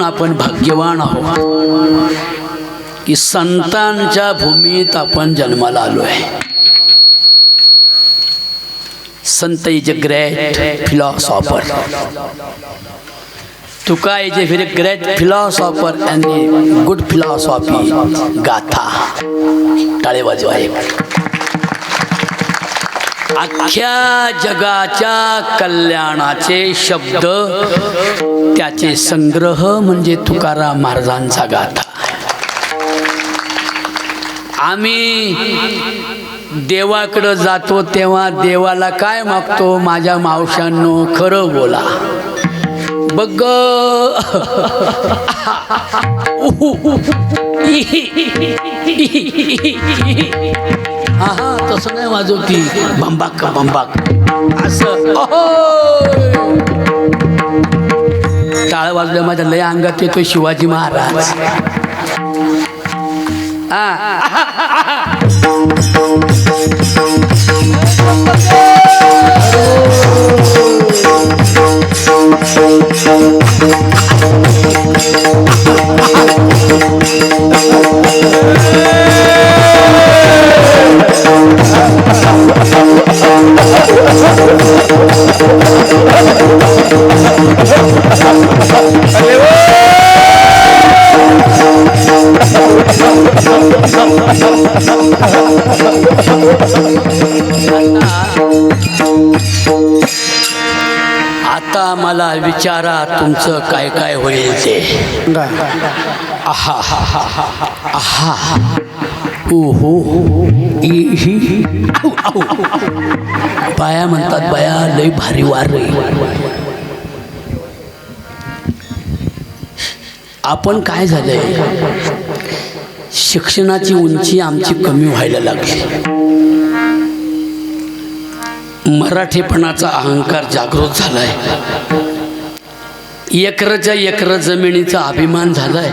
आपण भाग्यवान आहोत की संतांच्या भूमीत आपण जन्माला आलो आहे. संत is a great philosopher. Tuka is a very great philosopher and good philosophy गाथा. टाळे वाजवा. अख्ख्या जगाच्या कल्याणाचे शब्द त्याचे संग्रह म्हणजे तुकाराम महाराजांचा गाथा. आम्ही देवाकडं जातो तेव्हा देवाला काय मागतो? माझ्या मावशांनो खरं बोला. बघ हा हा तसं नाही वाजवती. बंबाक बंबाक असं टाळ वाजल्या माझ्या लय अंगात येतो शिवाजी महाराज. आता मला विचारा तुमचं काय काय होईल ते. आहा आहा ओहो ही बाया म्हणतात बाया लय भारी वार रे. आपण काय झालंय शिक्षणाची उंची आमची कमी व्हायला लागली. मराठीपणाचा अहंकार जागृत झालाय. एकरच्या एकर जमिनीचा अभिमान झालाय.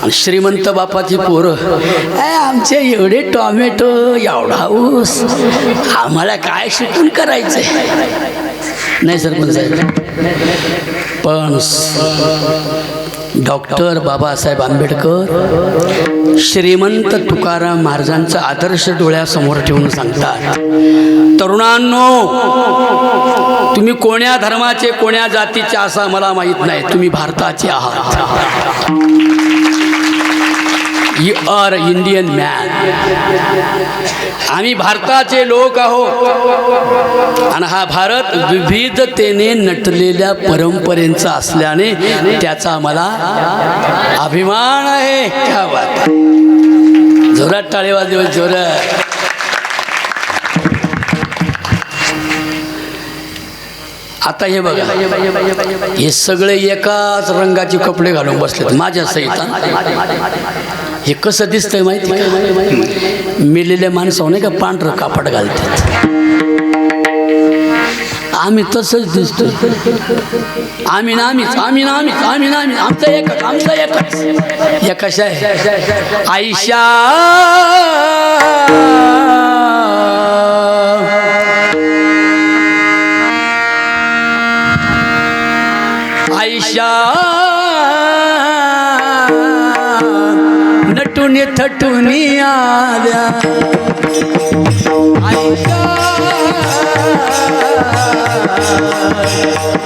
आणि श्रीमंत बापाची पोरं आमचे एवढे टॉमॅटो एवढा ऊस आम्हाला काय शिकून करायचंय. नाही सरपंच साहेब पण डॉक्टर बाबासाहेब आंबेडकर श्रीमंत तुकाराम महाराजांचा आदर्श डोळ्यासमोर ठेवून सांगतात, तरुणांनो तुम्ही कोण्या धर्माचे कोण्या जातीचे असं मला माहीत नाही, तुम्ही भारताचे आहात. You are Indian man. आम्ही भारताचे लोक आहोत आणि हा भारत विविधतेने नटलेल्या परंपरेचा असल्याने त्याचा मला अभिमान आहे. क्या बात. जोरात टाळे वाजवा जोरात. आता हे बघा हे सगळे एकाच रंगाचे कपडे घालून बसलेत माझ्या सहित. हे कसं दिसतंय माहिती का? मेलेल्या माणसावर नाही का पांढरं कापड घालतात, आम्ही तसंच दिसतो. आम्ही ना आम्हीच आम्ही ना आम्हीच आम्ही ना आम्ही आमचं एकच आमचं एकच. या कशा आहे आयशा आयशा नटुनी थटुनी आल्या. आयशा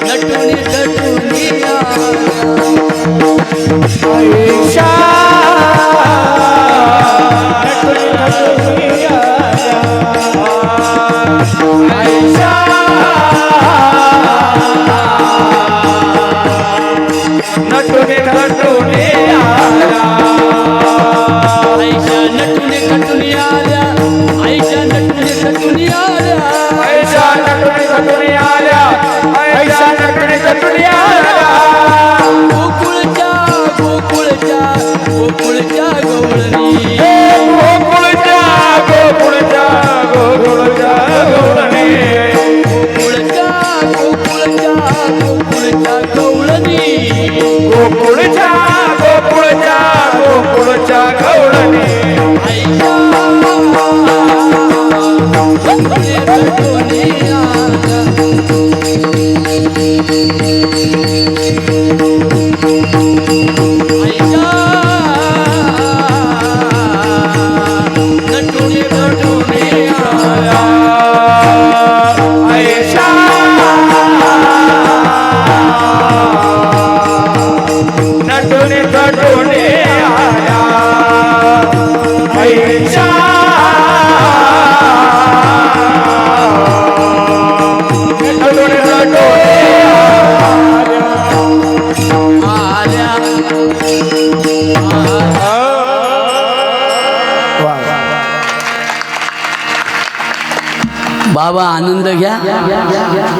नटुनी थटुनी आल्या. आयशा नटुनी थटुनी आल्या. आयशा नटुनी थटुनी आल्या. आयशा नटुनी थटुनी आल्या. आयशा नटुनी थटुनी आल्या. आयशा नटुनी थटुनी आल्या. आयशा नटुनी थटुनी आल्या. गोकुळच्या गोकुळच्या गोकुळच्या गवळणी. गोकुळच्या गोकुळच्या गोकुळच्या गवळणी. गोकुळच्या गोकुळच्या गोकुळच्या गवळणी. गोकुळच्या गोकुळच्या गोकुळच्या गवळणी. आयशा नटुनी थटुनी आल्या. बाबा आनंद घ्या,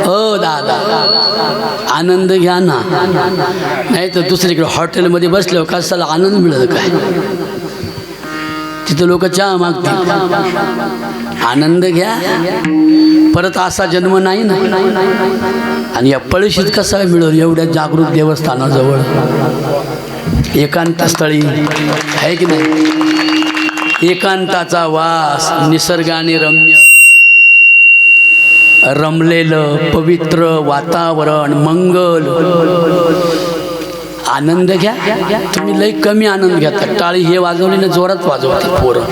ओ दादा आनंद घ्या ना, नाही तर दुसरीकडे हॉटेलमध्ये बसल्यावर कशाला आनंद मिळत काय? तिथं लोक चहा मागतील. आनंद घ्या, परत असा जन्म नाही ना. आणि या पळशीत कसा मिळेल एवढ्या जागृत देवस्थानाजवळ एकांत स्थळी आहे की नाही? एकांताचा वास, निसर्गाने रम्य रमलेलं पवित्र वातावरण, मंगल. आनंद घ्या. तुम्ही लई कमी आनंद घेता. टाळी हे वाजवली ना जोरात वाजवतात पोरं,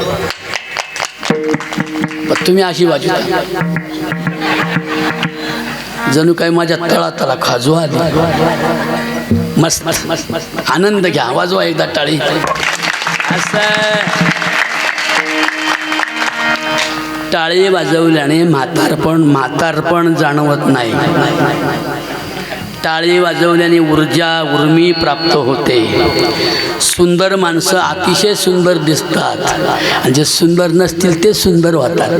पण तुम्ही अशी वाजवता जणू काही माझ्या तळातला खाजू आली. मस्त आनंद घ्या. वाजवा एकदा टाळी. असं टाळी वाजवल्याने म्हातारपण जाणवत नाही. टाळी वाजवल्याने ऊर्जा उर्मी प्राप्त होते. सुंदर माणसं अतिशय सुंदर दिसतात आणि जे सुंदर नसतील ते सुंदर होतात.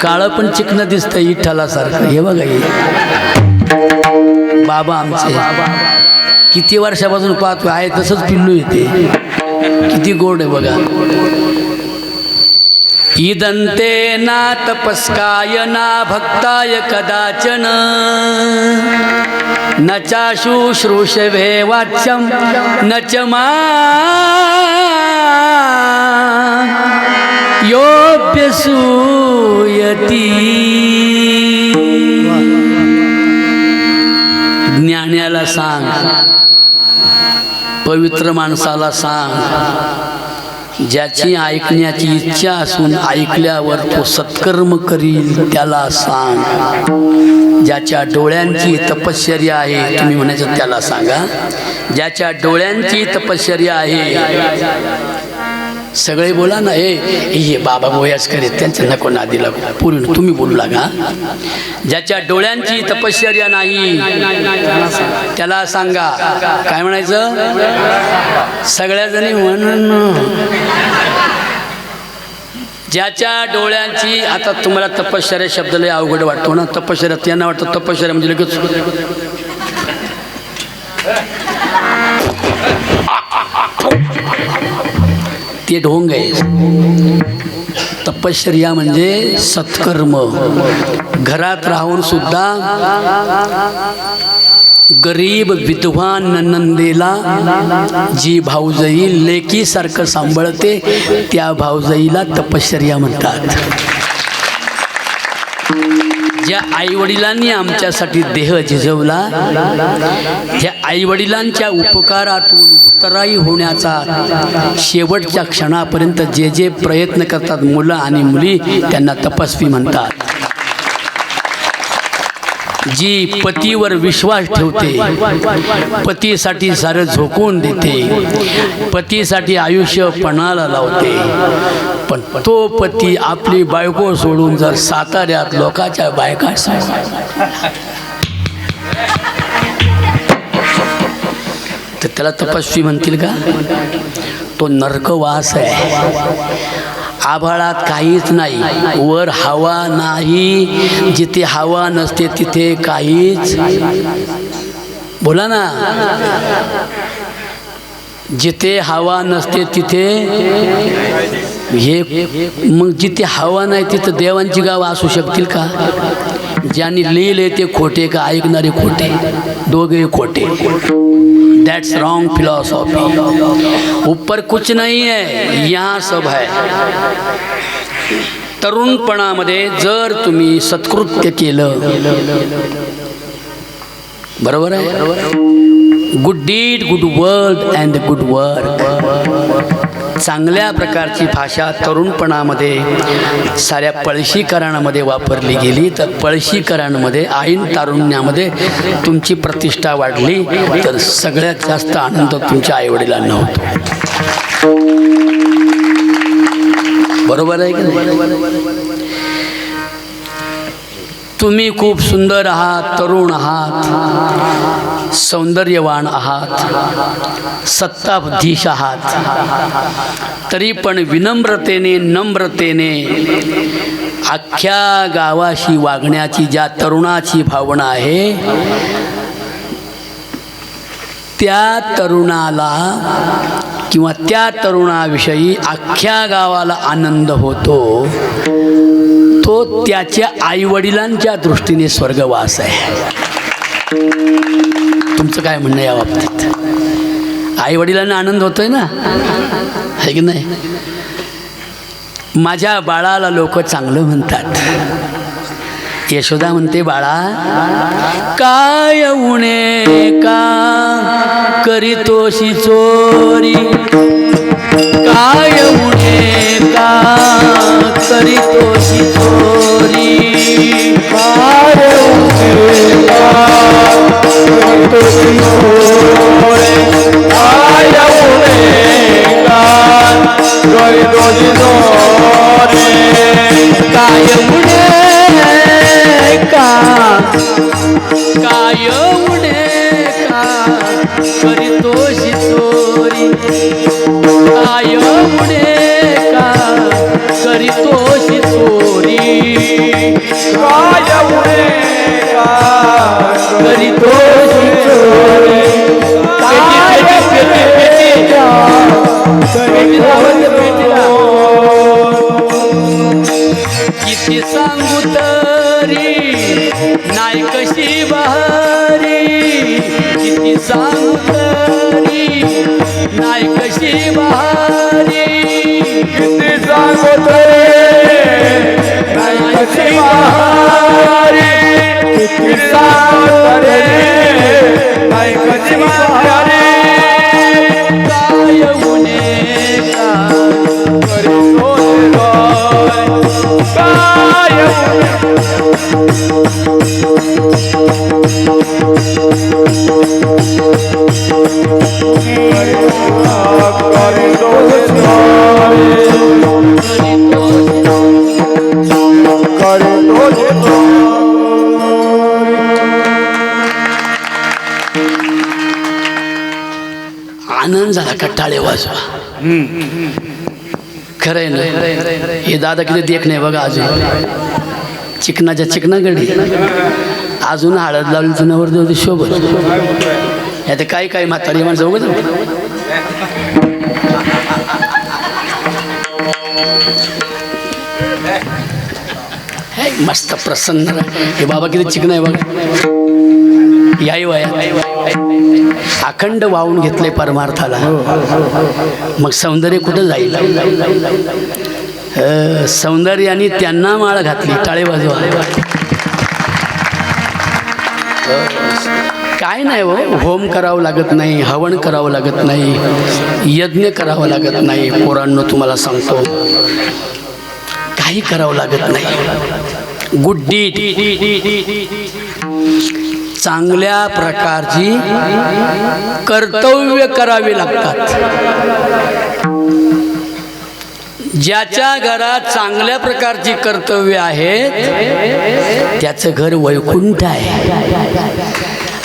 काळं पण चिकनं दिसतं विठ्ठलासारखं. हे बघा, हे बाबा आमचे किती वर्षापासून पाहतो आहे तसंच पिल्लू येते. किती गोड आहे बघा. इदंते ना तपस्काय ना भक्ताय कदाचन न चाशुश्रूषवे वाच्यं न च मा योऽभ्यसूयति. ज्ञान्याला सांग, पवित्र माणसाला सांग, ज्याची ऐकण्याची इच्छा असून ऐकल्यावर तो सत्कर्म करील त्याला सांग. ज्याच्या डोळ्यांची तपश्चर्या आहे, तुम्ही म्हणायचं त्याला सांगा, ज्याच्या डोळ्यांची तपश्चर्या आहे. सगळे बोला ना. हे बाबा बोयाच करीत त्यांचं नको नादी लागू. पूर्ण तुम्ही बोलू लागा. ज्याच्या डोळ्यांची तपश्चर्या नाही त्याला सांगा. काय म्हणायचं? सगळ्याजणी म्हणून ज्याच्या डोळ्यांची. आता तुम्हाला तपश्चर्या शब्द लय अवघड वाटतो ना. तपश्चर्या त्यांना वाटतं तपश्चर्या म्हणजे लगेच ते ढोंग आहे. तपश्चर्या म्हणजे सत्कर्म. घरात राहून सुद्धा गरीब विद्वान नंदेला जी भाऊजाई लेकीसारखं सांभाळते त्या भाऊजाईला तपश्चर्या म्हणतात. ज्या आईवडिलांनी आमच्यासाठी देह झिजवला, त्या आईवडिलांच्या उपकारातून उतराई होण्याचा शेवटच्या क्षणापर्यंत जे जे प्रयत्न करतात मुलं आणि मुली त्यांना तपस्वी म्हणतात. जी पतीवर विश्वास ठेवते, पतीसाठी सारं झोकून देते, पतीसाठी आयुष्य पणाला लावते, पण तो पती आपली बायको सोडून जर साताऱ्यात लोकांच्या बायका तर त्याला तपस्वी म्हणतील का? तो नरकवास आहे. आभाळात काहीच नाही, वर हवा नाही, जिथे हवा नसते तिथे काहीच. बोला ना. जिथे हवा नसते तिथे हे. मग जिथे हवा नाही तिथं देवांची गावं असू शकतील का? ज्यांनी लिहिले ते खोटे का ऐकणारे खोटे? दोघे खोटे. That's wrong philosophy. ऊपर कुछ नहीं है, यहाँ सब है. तरुणपणामध्ये जर तुम्ही सत्कृत्य केलं, बरोबर आहे, good deed, good word and good work. चांगल्या प्रकारची भाषा तरुणपणामध्ये साऱ्या पळशीकरांमध्ये वापरली गेली तर पळशीकरांमध्ये ऐन तारुण्यामध्ये तुमची प्रतिष्ठा वाढली तर सगळ्यात जास्त आनंद तुमच्या आईवडिलांना होतो. बरोबर आहे की नाही? तुम्ही खूप सुंदर आहात, तरुण आहात, सौंदर्यवान आहात, सत्ताबुद्धीश आहात, तरी पण विनम्रतेने नम्रतेने अख्ख्या गावाशी वागण्याची ज्या तरुणाची भावना आहे, त्या तरुणाला किंवा त्या तरुणाविषयी अख्ख्या गावाला आनंद होतो, तो त्याच्या आईवडिलांच्या दृष्टीने स्वर्गवास आहे. तुमचं काय म्हणणं या बाबतीत? आईवडिलांना आनंद होतोय ना, आहे की नाही? माझ्या बाळाला लोक चांगलं म्हणतात. यशोदा म्हणते, बाळा काय उणे का करीतोशी चोरी, काय उणे का करीतोशी चोरी, काय उणे का करीतोशी चोरी, काय उणे का करीतोशी चोरी, काय उणे काय उणे का करीतोशी चोरी, काय उणे का करीतोशी चोरी, काय उणे का करीतोशी चोरी, किती सांगू तरी नाही कशी बहारी, किती सांगू तरी नाही कशी बहारी, किती सांगू तरी नाही कशी बहारी, किती सांगू तरी नाही कशी बहारी, काय उणे का करीतोशी काय आनंद झाला का? टाळे वाजवा. खरं आहे ना? हे दादा किती देख नाही बघा, अजून चिकनाच्या चिकनागडी अजून हळद लावली तर नवरदेव शोभत. आता काही काही म्हातारी माणसं उगत मस्त प्रसन्न. हे बाबा किती चिकन आहे बघा, याही वया अखंड वाहून घेतले परमार्थाला. मग सौंदर्य कुठं जाईल? सौंदर्याने त्यांना माळ घातली. टाळे वाजवा. काय नाही हो, होम करावं लागत नाही, हवन करावं लागत नाही, यज्ञ करावं लागत नाही. पोरांनो तुम्हाला सांगतो, काही करावं लागत नाही. गुड्डी चांगल्या प्रकारची कर्तव्य करावी लागतात. ज्याच्या घरात चांगल्या प्रकारची कर्तव्य आहेत त्याचं घर वैकुंठ आहे.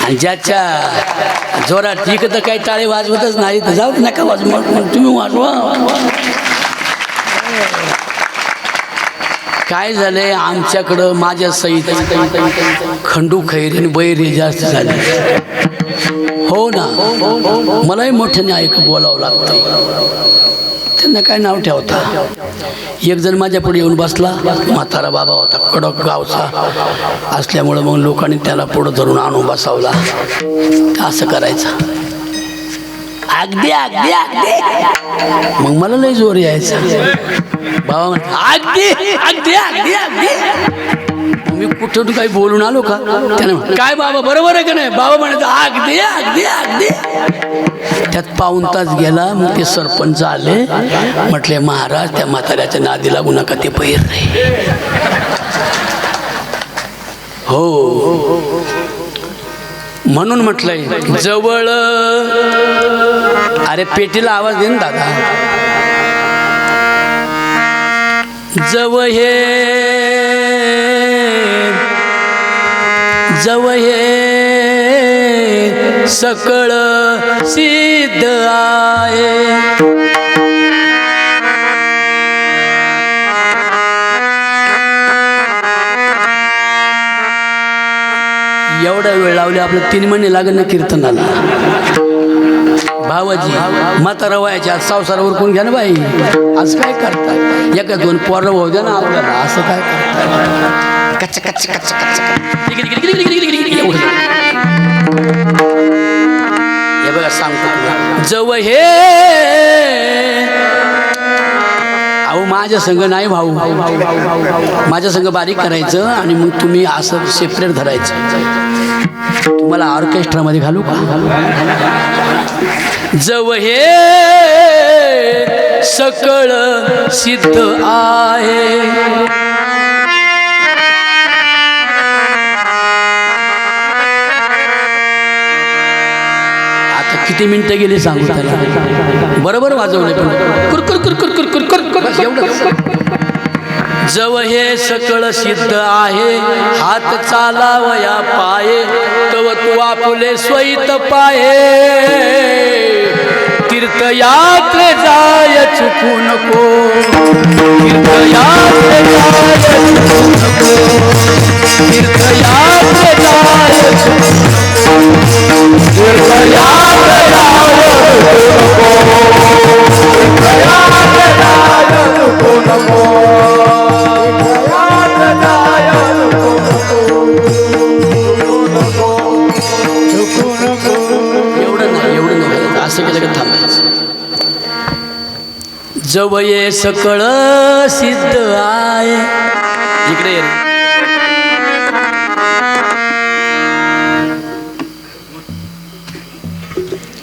आणि ज्याच्या जोरात इकडं काही टाळे वाजवतच नाही तर जाऊ नका वाजवा, तुम्ही वाजवा. काय झालंय आमच्याकडं, माझ्या सहित खंडू खैरी आणि बैरी जास्त झाले. हो ना, मलाही मोठ्याने ऐक बोलावं लागतं. त्यांना काय नाव ठेवता. एक जण माझ्या पुढे येऊन बसला, म्हातारा बाबा होता, कडक गावचा असल्यामुळं मग लोकांनी त्याला पुढं धरून आणून बसावला. असं करायचं अगदी अगदी अगदी. मग मला लय जोर यायचा. बाबा म्हण अगदी अगदी अगदी अगदी. मी कुठून काही बोलून आलो का? त्याने काय बाबा बरोबर आहे का नाही? बाबा म्हणायचं अगदी अगदी अगदी. त्यात पाऊण तास गेला. मग ते सरपंच आले, म्हटले महाराज त्या म्हाताऱ्याच्या नादी लागू नका, ते पहिर नाही. हो म्हणून म्हटलंय जवळ. अरे पेटीला आवाज दे ना दादा. जव हे जव हे सकळ सिद्ध आहे. एवढा वेळ लावले आपलं 3 महिने लागेल ना कीर्तनाला. भावाजी म्हातारा वयाच्या संसारावर कोण घ्या ना बाई. असं काय करतात. एका 2 पोरं भाऊ द्या ना आपल्याला. असं काय करतात. कच्च कच्च कच्च कच्च हे बघा सांगतो. जव हे अहो माझ्या संग नाही भाऊ. माझ्या संग बारीक करायचं आणि मग तुम्ही असं सेपरेट धरायचं. तुम्हाला ऑर्केस्ट्रामध्ये घालू का. जव हे सकळ सिद्ध आहे. आता किती मिनिटं गेली सांगू त्याला. बरोबर वाजवले पण कुरकुर कुरकुर कुरकुर कुरकुर एवढंच. जव हे सकळ सिद्ध आहे. हात चालावया पाये तव तू आपुले स्वैत पाये. तीर्थयात्रे जाय चुकू नको. तीर्थयात्रे जाय चुकू नको. तीर्थयात्रे जाय चुकू नको. तीर्थयात्रे जाय चुकू नको. जव ये सकळ सिद्ध आहे. इकडे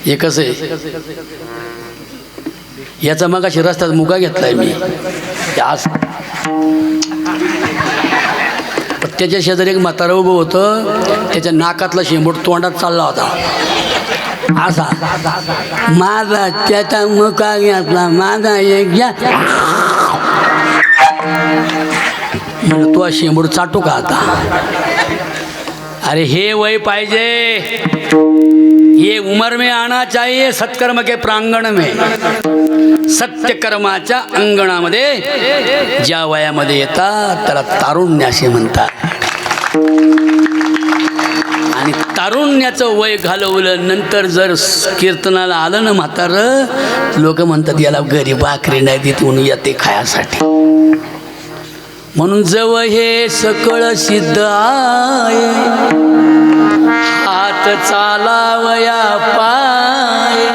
हे कसं आहे. याचा मगाशी रस्त्यात मुका घेतलाय मी. त्याच्या शेजारी एक म्हातारं उभं होतं. त्याच्या नाकातला शेंबूड तोंडात चालला होता. असा माझा त्याचा मुका घेतला. माझा एक घ्या म्हणून तो शेंबूड चाटू का आता. अरे हे वय पाहिजे. ये उमर में आना चाहिए सत्कर्म के प्रांगण में. सत्यकर्माच्या अंगणामध्ये ज्या वयामध्ये येतात त्याला तारुण्य असे म्हणतात. आणि तारुण्याचं वय घालवलं नंतर जर कीर्तनाला आलं ना म्हातारं, लोक म्हणतात याला घरी भाकरी नाही देत म्हणून येते खायासाठी. म्हणून जव हे सकळ सिद्ध आहे. हात चालावया पाय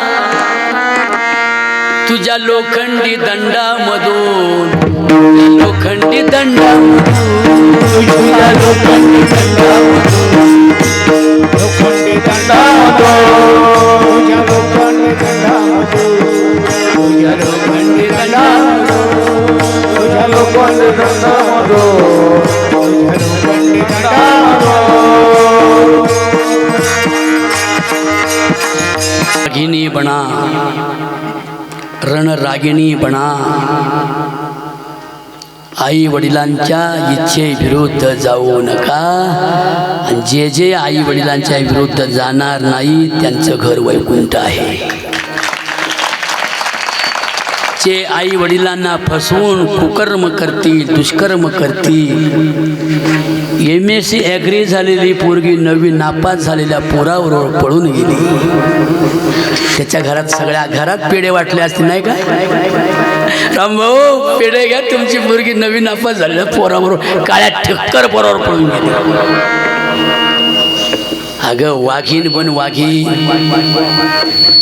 तुझ्या लोखंडी दंडामधून. लोखंडी दंडामधून. तुझ्या लोखंडी दंडामधून. लोखंडी दंडामधून. तुझ्या लोखंडी दंडामधून. तुझ्या लोखंडी दंडामधून. तुझ्या लोखंडी दंडामधून. रागिणी बना. रणरागिणी बना. आई वडिलांच्या इच्छेविरुद्ध जाऊ नका. आणि जे जे आई वडिलांच्या विरुद्ध जाणार नाही त्यांचं घर वैकुंठ आहे. जे आई वडिलांना फसवून कुकर्म करतील, दुष्कर्म करतील. MSc ॲग्री झालेली पोरगी 9वी नापास झालेल्या पोराबरोबर पळून गेली. त्याच्या घरात सगळ्या घरात पेढे वाटले असते नाही का. रामभाऊ पेढे घ्या, तुमची पोरगी 9वी नापास झालेल्या पोराबरोबर काळ्या ठक्कर पोरावर पळून गेली. अगं वाघीण पण वाघी.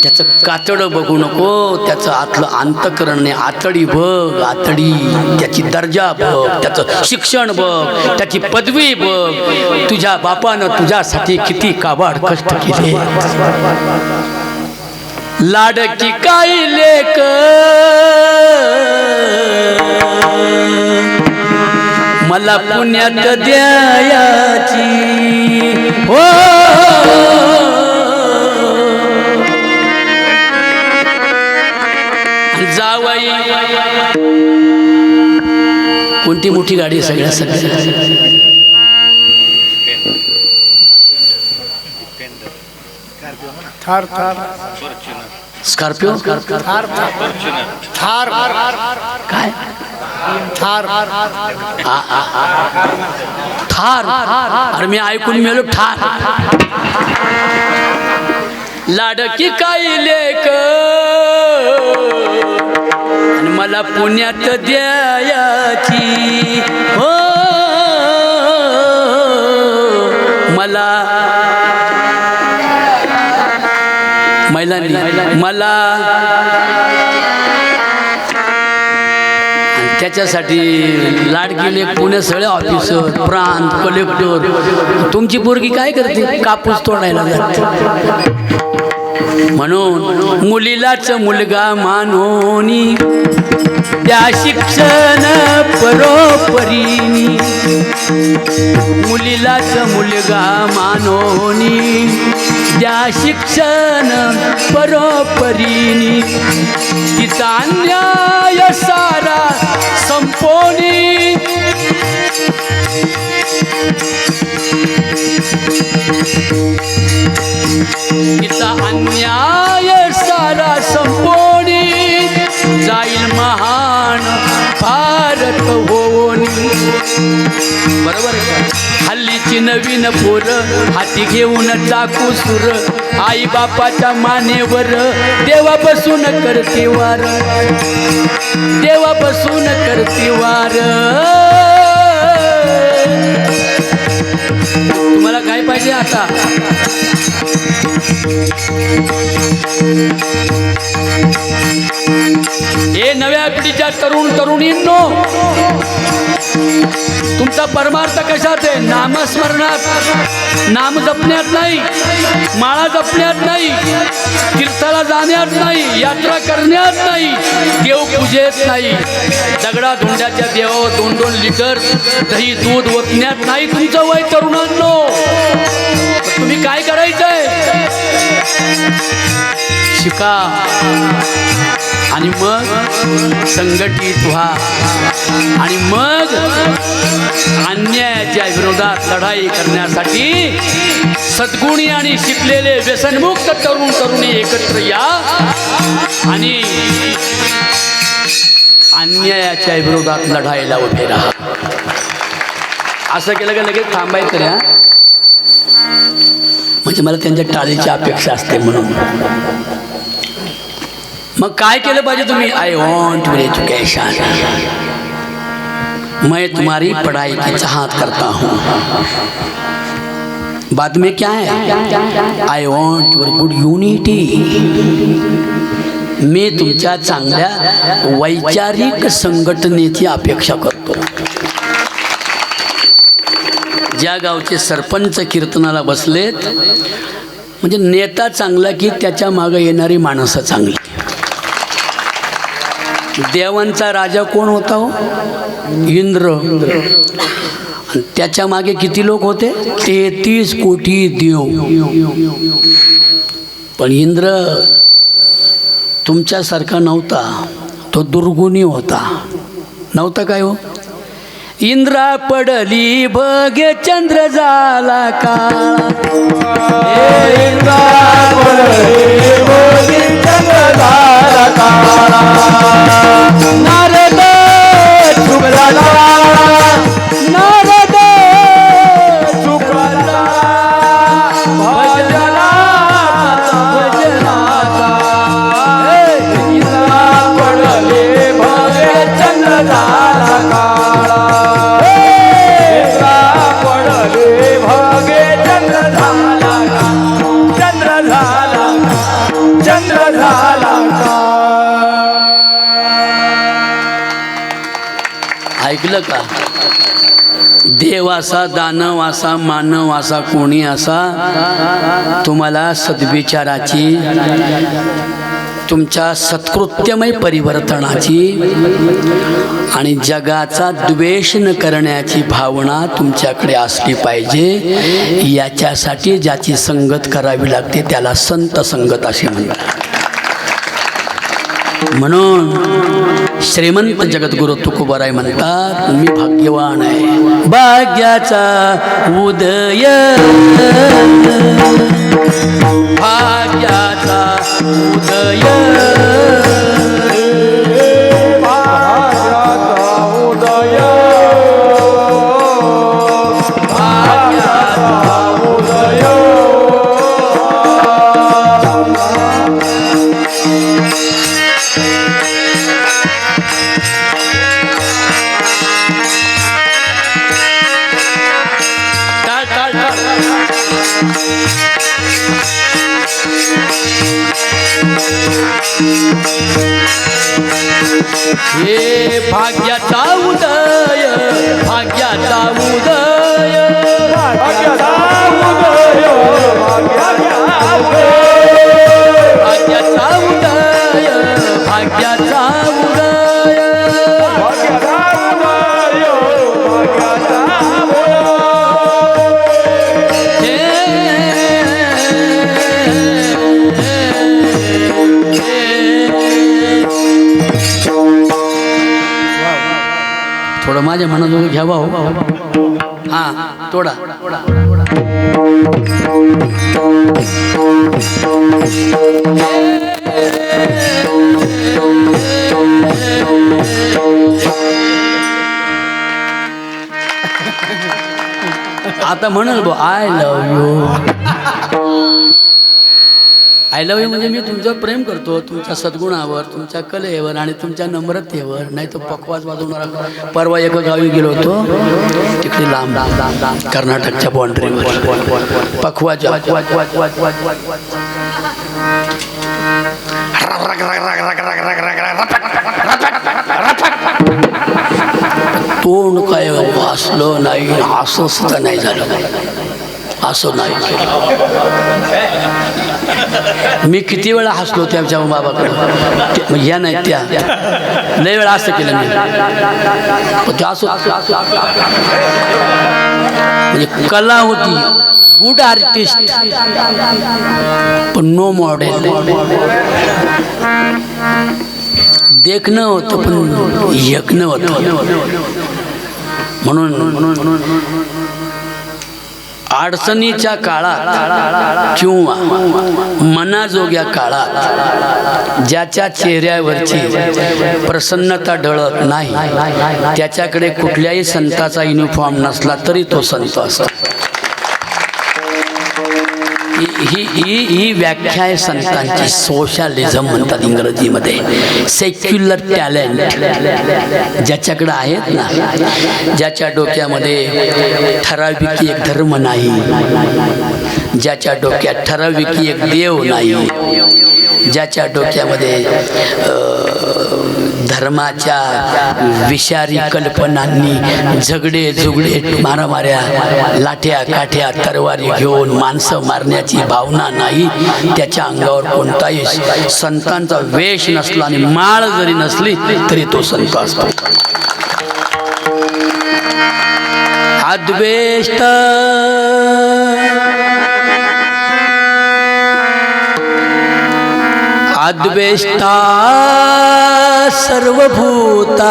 त्याचं कातडं बघू नको, त्याचं आतलं अंतकरण नाही. आतडी बघ, आतडी. त्याची दर्जा बघ, त्याचं शिक्षण बघ, त्याची पदवी बघ. तुझ्या बापानं तुझ्यासाठी किती काबाड कष्ट केले. लाडकी काही लेक मला पुण्यात द्यायाची. हो जावाई कोणती मोठी गाडी सगळ्या सगळ्या थार थार स्कॉर्पिओ थार थार काय थार थार अरे मी ऐकून मेलो ठार लाडकी काय लेक आणि मला पुण्यात द्यायची हो मला महिलांनी मला त्याच्यासाठी लाडकी लेक पुणे सगळे ऑफिसर प्रांत कलेक्टर तुमची पोरगी काय करते कापूस तोडायला जाते म्हणून मुलीलाच मुलगा मानोनी त्या शिक्षण परोपरीनी मुलीलाच मुलगा मानोनी त्या शिक्षण परोपरीनी तिचा अन्याय सारा संपोनी तिचा अन्याय सारा संपोनी जाईल महान भारत होऊनी बरोबर हल्लीची नवीन पोरं हाती घेऊन चाकू सुर आई बापाच्या मानेवर देवा बसून करते वार देवा बसून करते वार तुम्हाला काय पाहिजे आता हे नव्या पिढीच्या तरुण तरुणींनो तुमचा परमार्थ कशात आहे नामस्मरणात नाम जपण्यात नाही माळा जपण्यात नाही तीर्थाला जाण्यात नाही यात्रा करण्यात नाही देव पूजेत नाही दगडा धोंड्याच्या देवावर 2-2 लिटर दही दूध ओतण्यात नाही तुमचं वय तरुणांनो तुम्ही काय करायचंय शिका आणि मग संघटित व्हा आणि मग अन्यायाच्या विरोधात लढाई करण्यासाठी सद्गुणी आणि शिकलेले व्यसनमुक्त तरुण तरुणी एकत्र या आणि अन्यायाच्या विरोधात लढाईला उभे राहा असं केलं की लगेच थांबायचं रे म्हणजे मला त्यांच्या टाळीची अपेक्षा असते म्हणून मग काय केलं पाहिजे तुम्ही आई वॉन्ट योर एजुकेशन मैं तुम्हारी पढ़ाई की चाहत करता हूँ बाद में क्या है I want your good unity मी तुमच्या चांगल्या वैचारिक संघटनेची अपेक्षा करतो ज्या गावचे सरपंच कीर्तनाला बसलेत म्हणजे नेता चांगला की त्याच्या मागे येणारी माणसं चांगली देवांचा राजा कोण होता हो इंद्र त्याच्या मागे किती लोक होते 33 कोटी देव पण इंद्र तुमच्यासारखा नव्हता तो दुर्गुणी होता नव्हता काय हो इंद्रा पडली बघे चंद्र झाला का इंद्रा पडली बघे चंद्र झाला का नारद चुकला नारद चुकला भजला भजनाचा इंद्रा पडली बघे चंद्र झाला का ऐकलं का देव असा दानव असा मानव असा कोणी असा तुम्हाला सद्विचाराची तुमच्या सत्कृत्यमय परिवर्तनाची आणि जगाचा द्वेष न करण्याची भावना तुमच्याकडे असली पाहिजे याच्यासाठी ज्याची संगत करावी लागते त्याला संत संगत असे म्हणतात म्हणून श्रीमंत जगद्गुरु तुकोबाराय म्हणतात मी भाग्यवान आहे. भाग्याचा उदय भाग्याचा उदय हे भाग्याचा उदय भाग्याचा उदय भाग्याचा उदय भाग्याचा उदय भाग्याचा उदय थोडं माझ्या मनाजोगं घ्यावा हो. हा तोडा आता म्हणाल बो I love you. I love you म्हणजे मी तुमच्यावर प्रेम करतो, तुमच्या सद्गुणावर, तुमच्या कलेवर आणि तुमच्या नम्रतेवर. नाही तर पकवाज वाजवणारा. परवा एका गावी गेलो होतो, तिकडे लांब कर्नाटकच्या बाउंड्रीवर पखवाज तोंड काय वाचलं नाही, असं सुद्धा नाही झालं, असं नाही केलं. मी किती वेळा हसलो त्याच्या बाबाकडे, या नाही त्या लय वेळा असं केलं मी. असं म्हणजे कला होती, गुड आर्टिस्ट पण नो मॉडेल. देखणं होतं पण यज्ञ होतं. म्हणून अडचणीच्या काळात किंवा मनाजोग्या काळात ज्याच्या चेहऱ्यावरची प्रसन्नता ढळत नाही त्याच्याकडे कुठल्याही संताचा युनिफॉर्म नसला तरी तो संत असतो. ही व्याख्या आहे संतांची. सोशलिझम म्हणतात इंग्रजीमध्ये. सेक्युलर टॅलेंट ज्याच्याकडे आहेत ना, ज्याच्या डोक्यामध्ये ठराविक एक धर्म नाही, ज्याच्या डोक्यात ठराविक एक देव नाही, ज्याच्या डोक्यामध्ये धर्माच्या विषारी कल्पनांनी झगडे झुगडे मारामाऱ्या लाठ्या काठ्या तरवारी घेऊन माणसं मारण्याची भावना नाही, त्याच्या अंगावर कोणताही संतांचा वेश नसला आणि माळ जरी नसली तरी तो संत असतो. अद्वेष्ट अद्वेष्टा सर्वभूतानां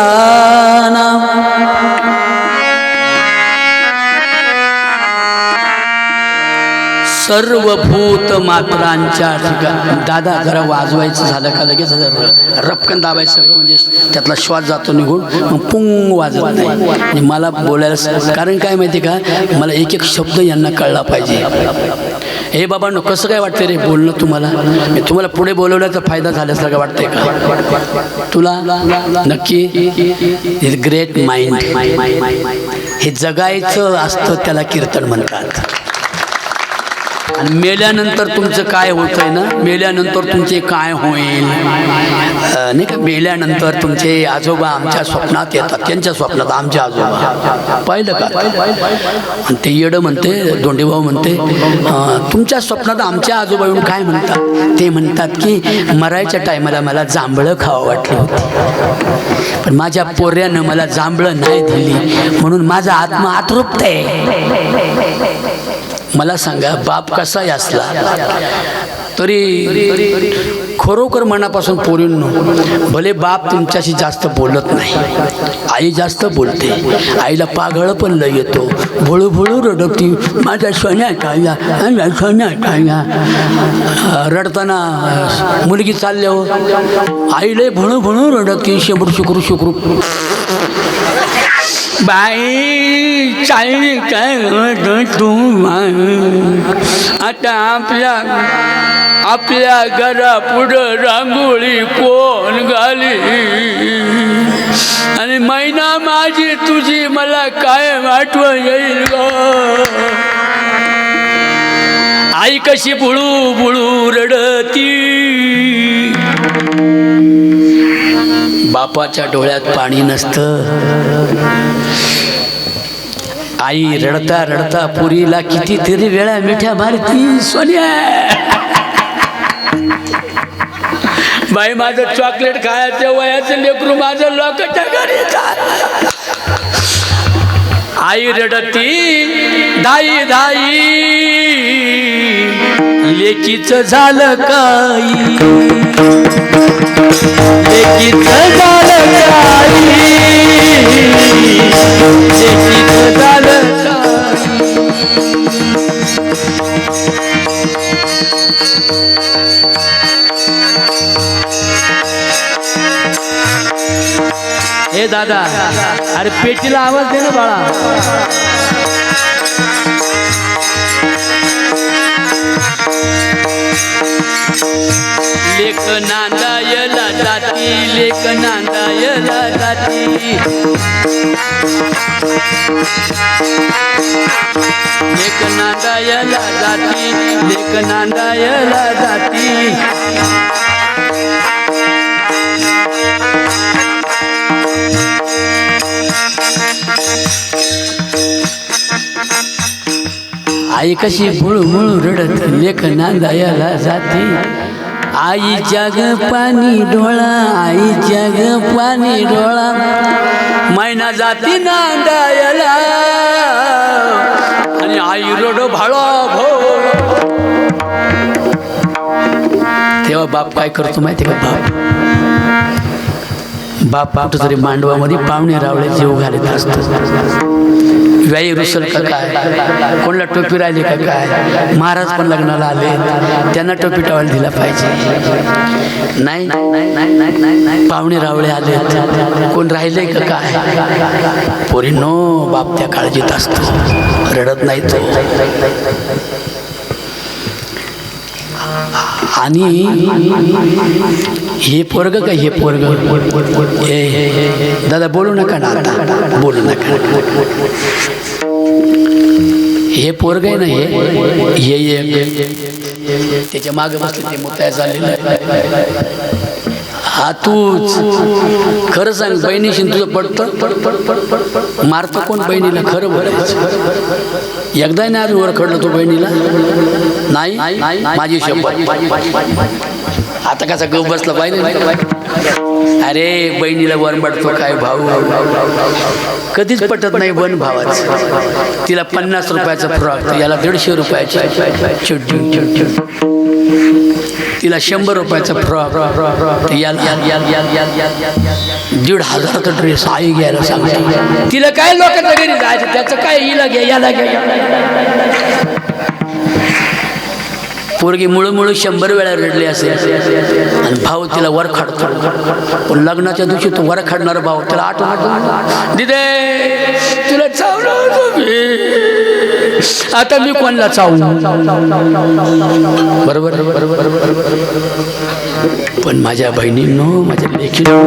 सर्वभूत मात्रांच्या ठिकाणी. दादा जरा वाजवायचं झालं का लगेच रपकन दाबायचं सगळं, म्हणजे त्यातला श्वास जातो निघून, मग पुंग वाजत नाही. आणि मला बोलायला कारण काय माहिती का, मला एक एक शब्द यांना कळला पाहिजे. हे बाबा नो कसं काय वाटतं रे बोलणं तुम्हाला? मी तुम्हाला पुढे बोलवण्याचा फायदा झाल्यासारखं वाटतंय का तुला? नक्की. Is great mind. हे जगायचं असतं, त्याला कीर्तन म्हणतात. आणि मेल्यानंतर तुमचं काय होतंय ना, मेल्यानंतर तुमचे काय होईल नाही का. मेल्यानंतर तुमचे आजोबा आमच्या स्वप्नात येतात, त्यांच्या स्वप्नात आमचे आजोबा. पाहिलं का? आणि ते येडं म्हणते, दोंडेभाऊ म्हणते तुमच्या स्वप्नात आमच्या आजोबा येऊन काय म्हणतात? ते म्हणतात की मरायच्या टायमाला मला जांभळं खावं वाटलं होतं, पण माझ्या पोऱ्यानं मला जांभळं नाही दिली, म्हणून माझा आत्मा अतृप्त आहे. मला सांगा, बाप कसाही असला तरी खरोखर मनापासून पोरींनो, भले बाप तुमच्याशी जास्त बोलत नाही, आई जास्त बोलते. आईला पागळ पण लय येतो, भोळू भोळू रडती, माझ्या सोन्या टाळ्या, माझ्या सोन्या टाळ्या. रडताना मुलगी चालल्यावर आईला भोळू भोळू रडती, शेबडू शुकरू शुकरू. बाई चालली काय तू, आता आपल्या घरापुढं रांगोळी कोण घाली, आणि मैना माझी तुझी मला काय आठवण येईल ग. आई कशी बुळू बुळू रडती, बापाच्या डोळ्यात पाणी नसतं. आई रडता रडता पुरीला कितीतरी वेळा मिठ्या मारती, सोन्या बाई माझं चॉकलेट खायचं वयाचं लेकरू माझं लोकांच्या घरी जात. आई रडती धाई धाई, लेकीचं झालं काही, लेकीचं झालं काही, लेकीचं झालं काही. हे दादा, अरे पेटीला आवाज दे ना बाळा. लेक नांदायला जाती, लेक नांदायला जाती, लेक नांदायला जाती, लेक नांदायला जाती. आई कशी मुळू रडत लेक नांदायला जाती. आईच्या ग पाणी डोळा, आईच्या ग पाणी डोळा, मैना जाती नांदायला, आणि आई रड भाळा भो. तेव्हा बाप काय करतो माहिती का? बाप कुठं तरी मांडवामध्ये पाहुणे रावळे जीव घालत असतो. व्याई रुसल का काय, कोणाला टोपी राहिली का काय, महाराज पण लग्नाला आले, त्यांना टोपी टावायला दिला पाहिजे. नाही, पाहुणे रावळे आले, कोण राहिले का काय. पोरींनो, बाप त्या काळजीत असतो, रडत नाही तो. आणि हे पोरग का, हे पोरग, हे दादा बोलू नका ना, आता बोलू नका. हे पोरग आहे ना, हे त्याच्या मागे बसले ते मुताय झालेलं आहे. हा तूच खरं सांग, बहिणीशी तुझं पडतं, मारतं कोण बहिणीला? खरं बोलायचं. एकदा नाही अजून वर खडलं तो बहिणीला? नाही, माझी शपथ. आता कसा गप बसला पाहिजे. अरे बहिणीला वर पडतो काय भाऊ, कधीच पटत नाही बन भावाचं. तिला 50 रुपयाचा फ्रॉक, याला 150 रुपयाची चिडचिड. तिला 100 रुपयाचा फ्रॉक, याला 1,500चा ड्रेस आई घ्यायला सांगते. तिला काय लोकांच्या घरी जायचं, त्याचं काय, हिला घ्या याला घ्या. पोरगी मुळू 100 वेळा रडली असेल, आणि भाऊ तिला वर खाडतो. पण लग्नाच्या दिवशी तो वर खाडणारा भाऊ त्याला आठवण, दिदे तुला चावलं आता मी कोणाला चावू. बरोबर. पण माझ्या बहिणींनो, माझ्या लेकींनो,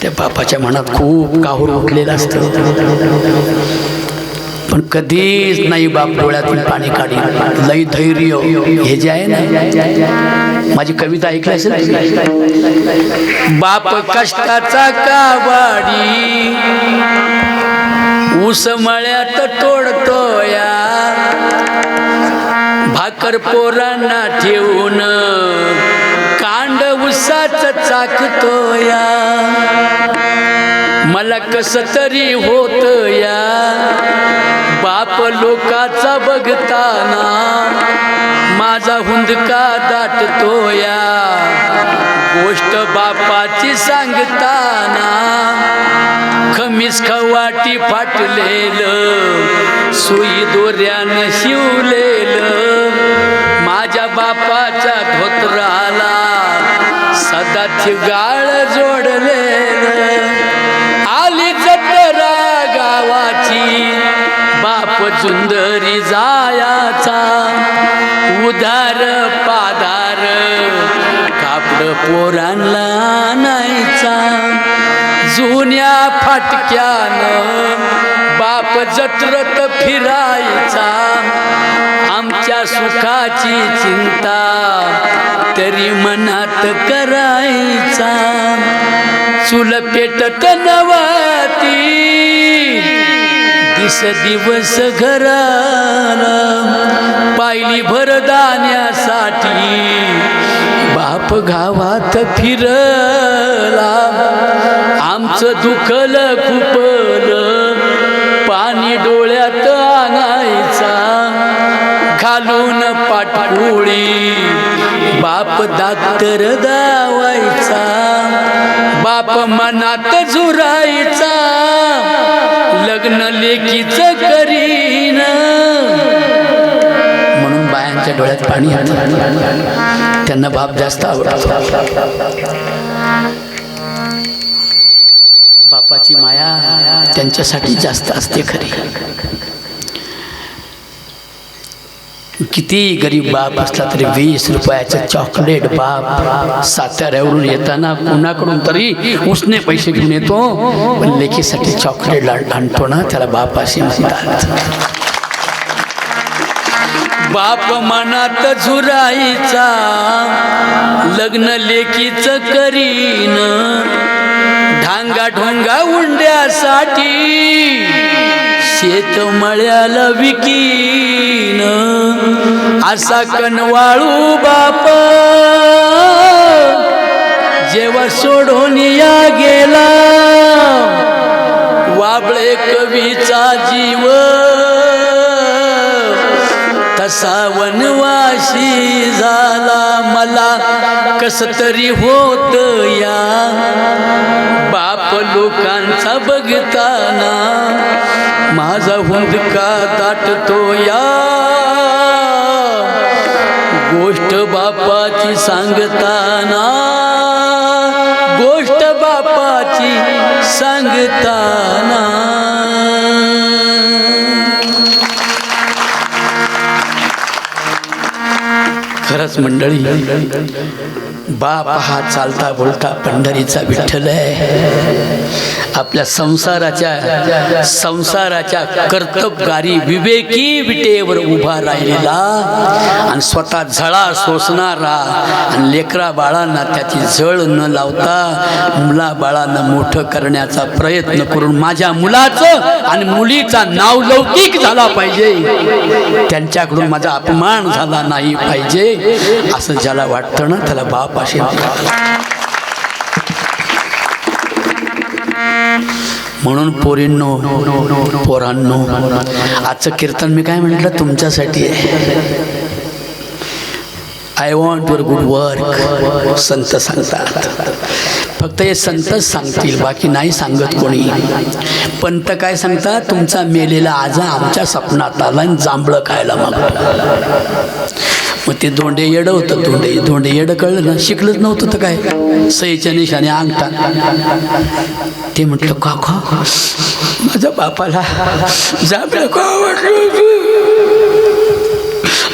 त्या बापाच्या मनात खूप काहूर उठलेलं असतं. पण कधीच नाही बाप डोळ्यातून पाणी काढी. लई धैर्य हे जे आहे ना, माझी कविता ऐकली असेल, बाप कष्टाचा कावाडी, ऊस मळ्यात तोडतोया, भाकर पोरांना ठेवून कांड ऊसाच चाकतोया. मला कस तरी होत या बाप लोकाचा बघताना, माझा हुंदका दाटतो या गोष्ट बापाची सांगताना खमीस खवाटी फाटलेलं सुई दोऱ्यानं शिवलेलं माझ्या बापाच्या धोत्राला सदाच गाळ जोडलेलं आली जत्रा गावाची बाप जुंदरी जायाचा उधार पाधार कापड पोरांना आणायचा जुन्या फाटक्यानं बाप जत्रत फिरायचा आमच्या सुखाची चिंता तरी मनात करायचा चूल पेटत नव्हती दिस दिवस घराला पायली भरदाण्यासाठी बाप गावात फिरला आमचं दुखलं खुपलं पाणी डोळ्यात आणायचा घालून पाटपुळी बाप दातर दावायचा बाप मनात झुरायचा लग्न लेकीच करीन म्हणून बायांच्या डोळ्यात पाणी येतं त्यांना बाप जास्त आवडतो बापाची माया त्यांच्यासाठी जास्त असते खरी किती गरीब बाप असला तरी 20 रुपयाचं चॉकलेट बाप साताऱ्यावरून येताना कुणाकडून तरी उसने पैसे घेऊन येतो पण लेकीसाठी चॉकलेट आणतो ना त्याला बाप असे म्हणतात बाप मनात झुरायचा लग्न लेकीच करीन ढांगा ढोंगा उंड्यासाठी शेत मळ्याला विकीन असा कनवाळू बाप जेव्हा सोडून या गेला वाबळे कवीचा जीव तसा वनवासी झाला मला कस तरी होत या बाप लोकांचा बघताना माझा हुंदका दाटतो या गोष्ट बापाची सांगताना गोष्ट बापाची सांगताना खरंच मंडळी बाप हा चालता बोलता पंढरीचा विठ्ठल आहे आपल्या संसाराच्या कर्तबगारी विवेकी विटेवर उभा राहिलेला आणि स्वतः झळा सोसणारा आणि लेकरा बाळांना त्याची झळ न लावता मुला बाळांना मोठं करण्याचा प्रयत्न करून माझ्या मुलाचं आणि मुलीचा नावलौकिक झाला पाहिजे त्यांच्याकडून माझा अपमान झाला नाही पाहिजे असं ज्याला वाटतं ना त्याला बाप असे म्हणून पोरांनो आजचं कीर्तन मी काय म्हटलं तुमच्यासाठी आहे I want your good work संत सांगतात फक्त हे संतच सांगतील बाकी नाही सांगत कोणी पंत काय सांगतात तुमचा मेलेला आजा आमच्या स्वप्नात आला आणि जांभळं खायला मागतो मग ते धोंडे येडं होतं धोंडे येडं कळलं ना शिकलंच नव्हतं तर काय सईच्या निशाने अंगठा ते म्हटलं काका माझ्या बापाला जांभळं का आवडलं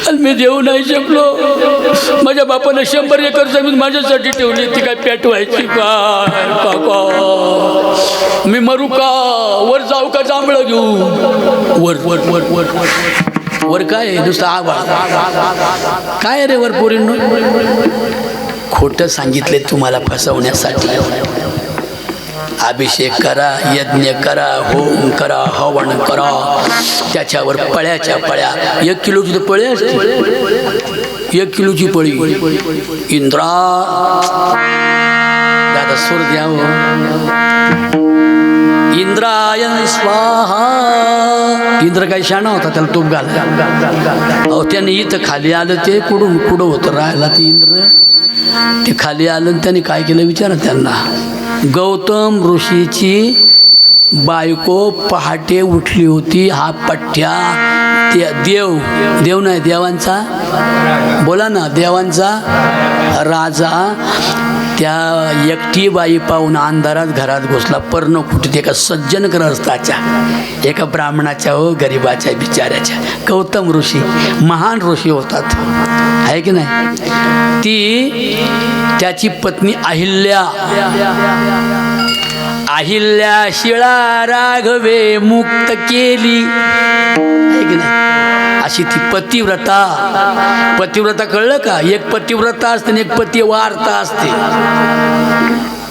आणि मी देऊ नाही शकलो माझ्या बापानं 100 एकर जमीन माझ्यासाठी ठेवली ती काय पेटवायची काय काका मी मरू का वर जाऊ का जांभळं घेऊ वर वर वर वर वर काय नुसतं आवाज काय रे वर पोरींनो खोटं सांगितले तुम्हाला फसवण्यासाठी अभिषेक करा यज्ञ करा होम करा हवन करा त्याच्यावर पळ्याच्या पळ्या 1 किलोची तर पळी असते 1 किलोची पळी इंद्रा दादा सूर द्यावं इंद्राय स्वाहा. इंद्र काही शाणा होता, त्याला तूप घाल. अहो त्याने इथं खाली आलं, ते कुठं होतं राहायला ते इंद्र. ते खाली आलं आणि त्याने काय केलं विचारा त्यांना. गौतम ऋषीची बायको पहाटे उठली होती. हा पठ्ठ्या देव नाही, देवांचा बोला ना, देवांचा राजा त्या एकटी बाई पाहून अंधारात घरात घुसला. पर्ण कुठे एका सज्जन ग्रहस्थाच्या, एका ब्राह्मणाच्या व गरिबाच्या बिचाऱ्याच्या. गौतम ऋषी महान ऋषी होतात, आहे की नाही. ती त्याची पत्नी अहिल्या शिळा राघवे मुक्त केली, आहे की नाही. अशी ती पतिव्रता कळलं का. एक पतिव्रता असते आणि एक पतिवार्ता असते.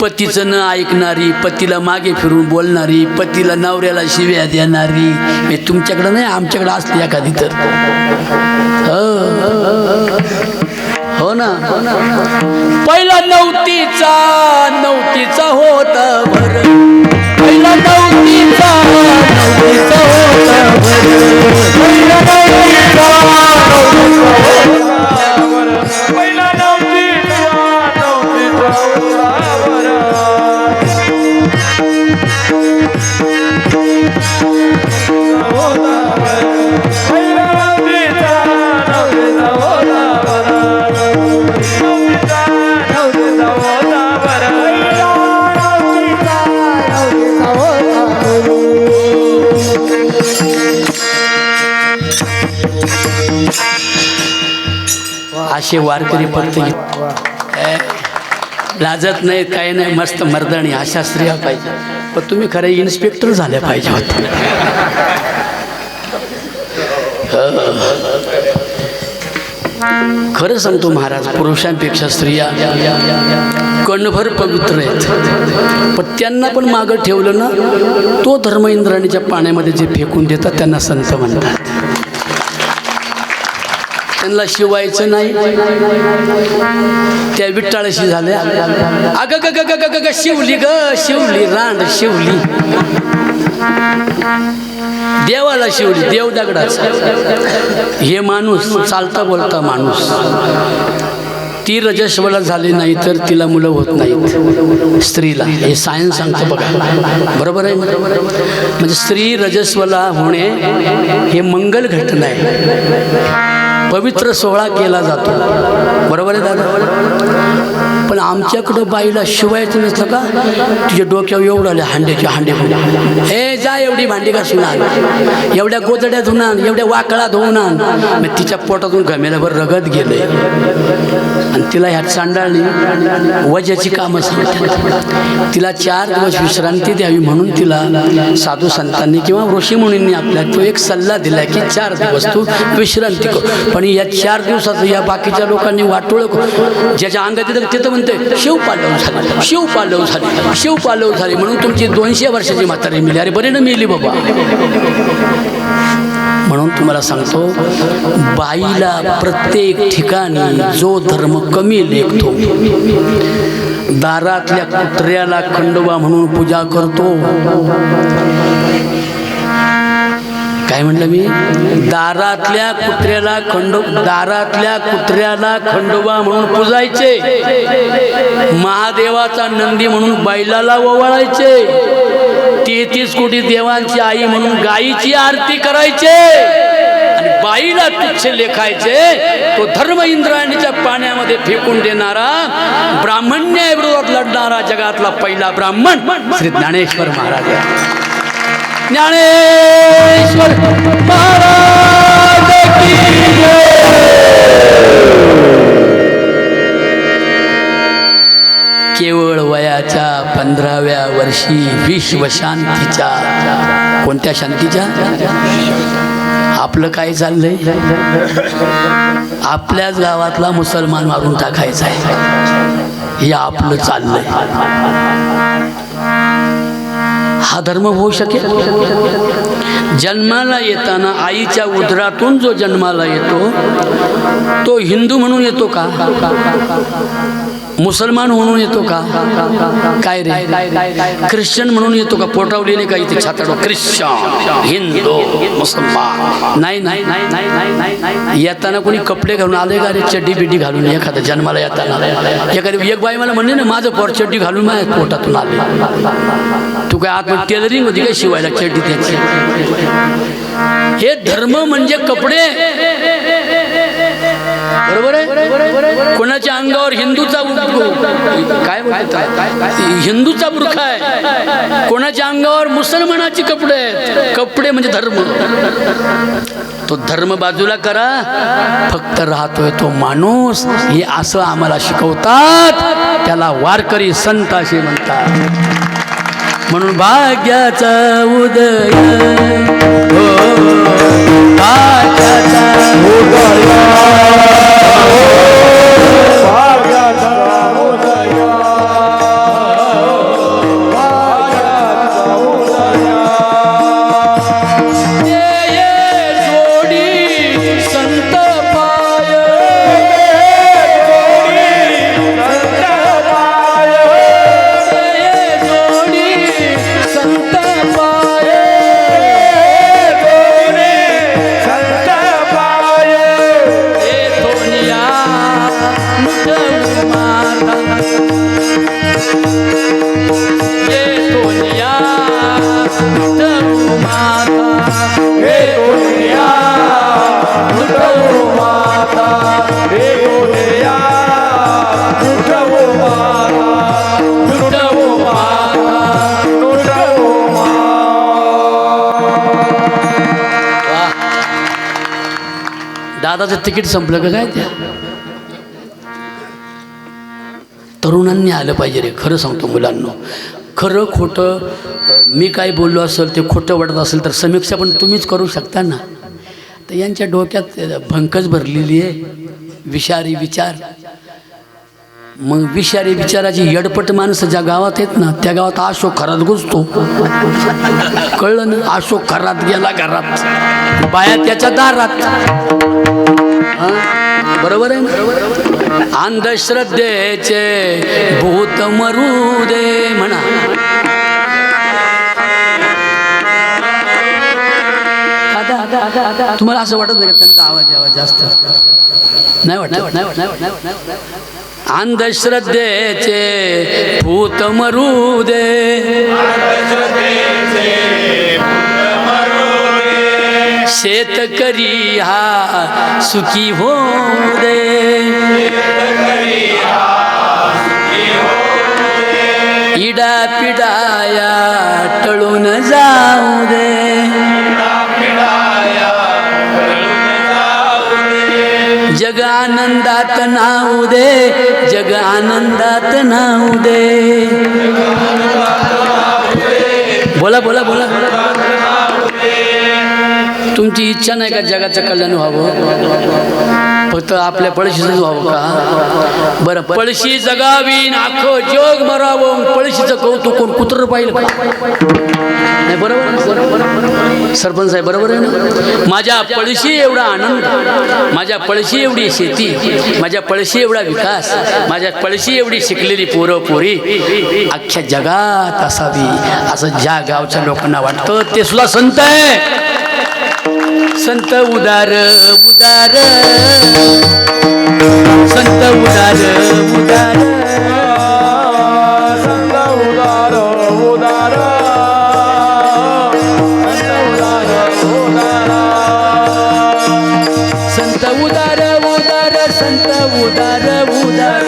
पतीचं न ऐकणारी, पतीला मागे फिरून बोलणारी, पतीला नवऱ्याला शिव्या देणारी. मी तुमच्याकडं नाही, आमच्याकडं असते एखादी तर. हो ना. पहिला नवतीचा होता भर. पहिला नवतीचा होता भर. पहिला असे वारकरी फक्त लाजत नाही, काही नाही, मस्त मर्दाणी अशा स्त्रिया पाहिजे. पण तुम्ही खरे इन्स्पेक्टर झाल्या पाहिजे होते. खरं सांगतो महाराज, पुरुषांपेक्षा स्त्रिया कणभर पवित्र आहेत. पण त्यांना पण मागं ठेवलं ना, तो धर्म इंद्राणीच्या पाण्यामध्ये जे फेकून देतात त्यांना संत म्हणतात. त्यांना शिवायचं नाही. त्या विठ्ठाळाशी झाल्या. अग शिवली रांड शिवली, देवाला शिवली, देव दगडाच. हे माणूस चालता बोलता माणूस. ती रजस्वला झाली नाही तर तिला मुलं होत नाहीत स्त्रीला. हे सायन्स सांगतं बघा, बरोबर आहे. म्हणजे स्त्री रजस्वला होणे हे मंगल घटना आहे. पवित्र सोहळा केला जातो, बरोबर आहे दादा. पण आमच्याकडं बाईला शिवायचं नसलं का, तुझ्या डोक्यावर एवढं आले हांडे हे जा एवढी भांडी घासून आण, एवढ्या गोदड्या धुवून आण, एवढ्या वाकळा धुवून आण. मग तिच्या पोटातून घमेल्यावर रगत गेले आणि तिला ह्या चांडाळणी वजाची कामं सांगतात. तिला 4 दिवस विश्रांती द्यावी म्हणून तिला साधू संतांनी किंवा ऋषीमुनींनी आपल्या तो एक सल्ला दिला की 4 दिवस तू विश्रांती कर. पण या 4 दिवसाचं या बाकीच्या लोकांनी वाटोळं, ज्याच्या अंगात येतं तिथं म्हणते शिवपालव झाली म्हणून तुमची 200 वर्षाची म्हातारी मिली. अरे बरे ना मिली बाबा. म्हणून तुम्हाला सांगतो, बाईला प्रत्येक ठिकाणी जो धर्म कमी लेखतो, दारातल्या कुत्र्याला खंडोबा म्हणून पूजा करतो. काय म्हणलं मी? दारातल्या कुत्र्याला खंडोबा म्हणून पूजायचे, महादेवाचा नंदी म्हणून बैलाला ओवाळायचे, 33 कोटी देवांची आई म्हणून गायीची आरती करायचे आणि बाईला तुच्छ लेखायचे. तो धर्म इंद्रायणीच्या पाण्यामध्ये फेकून देणारा, ब्राह्मण्य विरोधात लढणारा जगातला पहिला ब्राह्मण श्री ज्ञानेश्वर महाराज. ज्ञानेश्वर महाराज की केवळ वयाच्या 15व्या वर्षी विश्वशांतीच्या, कोणत्या शांतीच्या? आपलं काय चाललंय? आपल्याच गावातला मुसलमान मारून टाकायचा आहे, हे आपलं चाललंय. हा धर्म होऊ शकेल? जन्माला येताना आईच्या उदरातून जो जन्माला येतो तो हिंदू म्हणून येतो का? मुसलमान म्हणून येतो का? काय रे? ख्रिश्चन म्हणून येतो का? पोटावली नाही का इथे छाताडो ख्रिश्चन हिंदू मुसलमान? नाही नाही नाही नाही नाही नाही. येताना कोणी कपडे घालून आले का रे? चड्डी बिड्डी घालून एखादा जन्माला येताना एखादी एक बाई मला म्हणले ना माझं पोर चड्डी घालून माझ्या पोटातून आले. तू काय आत टेलरिंग होती काय शिवायला चड्डी त्याची? हे धर्म म्हणजे कपडे, बरोबर आहे? कोणाच्या अंगावर हिंदूचा काय हिंदूचा बुरखा आहे, कोणाच्या अंगावर मुसलमानाचे कपडे आहेत. कपडे म्हणजे धर्म. तो धर्म बाजूला करा, फक्त राहतोय तो माणूस, हे असं आम्हाला शिकवतात. त्याला वारकरी संत असे म्हणतात. म्हणून भाग्याचा उदय हो, भाग्याचा उदय, भाग्याचा उदय, भाग्याचा उदय. ये जोडी संत पाय, दादाचं तिकीट संपलं का काय? त्या तरुणांनी आलं पाहिजे रे. खरं सांगतो मुलांना, खरं खोटं मी काय बोललो असेल ते खोटं वाटत असेल तर समीक्षा पण तुम्हीच करू शकता ना. तर यांच्या डोक्यात भंकच भरलेली आहे, विषारी विचार. मग विषारी विचाराची येडपट माणसं ज्या गावात आहेत ना, त्या गावात अशोक खरात घुसतो. कळलं ना? अशोक खरात गेला घरात, बाया त्याच्या दारात. बरोबर आहे ना? अंधश्रद्धेचे भूत मरू दे म्हणा. तुम्हाला असं वाटत नाही का त्यांचा आवाज जास्त नाही वाटत? अंधश्रद्धेचे भूत मरू दे, शेतकरी हा सुखी हो दे, इडा पिडाया टळून जाऊ दे, जग आनंदात नाऊ दे, जग आनंदात नाऊ दे. बोला बोला बोला. तुमची इच्छा नाही का जगाचं कल्याण व्हावं? फक्त आपल्या पळशीचंच व्हावं का? बरं, पळशी जगावी अख्खं जग मरावं, पळशीचं कौतुक कोण कुत्र पाहिलं का? नाही, बरोबर सरपंच साहेब, बरोबर आहे ना? माझ्या पळशी एवढा आनंद, माझ्या पळशी एवढी शेती, माझ्या पळशी एवढा विकास, माझ्या पळशी एवढी शिकलेली पोरं पोरी अख्ख्या जगात असावी असं ज्या गावच्या लोकांना वाटतं ते सुद्धा संत आहे. संत उदार उदार, संत उदार उदार, संत उदार उदार, संत उदार उदार, संत उदार उदार,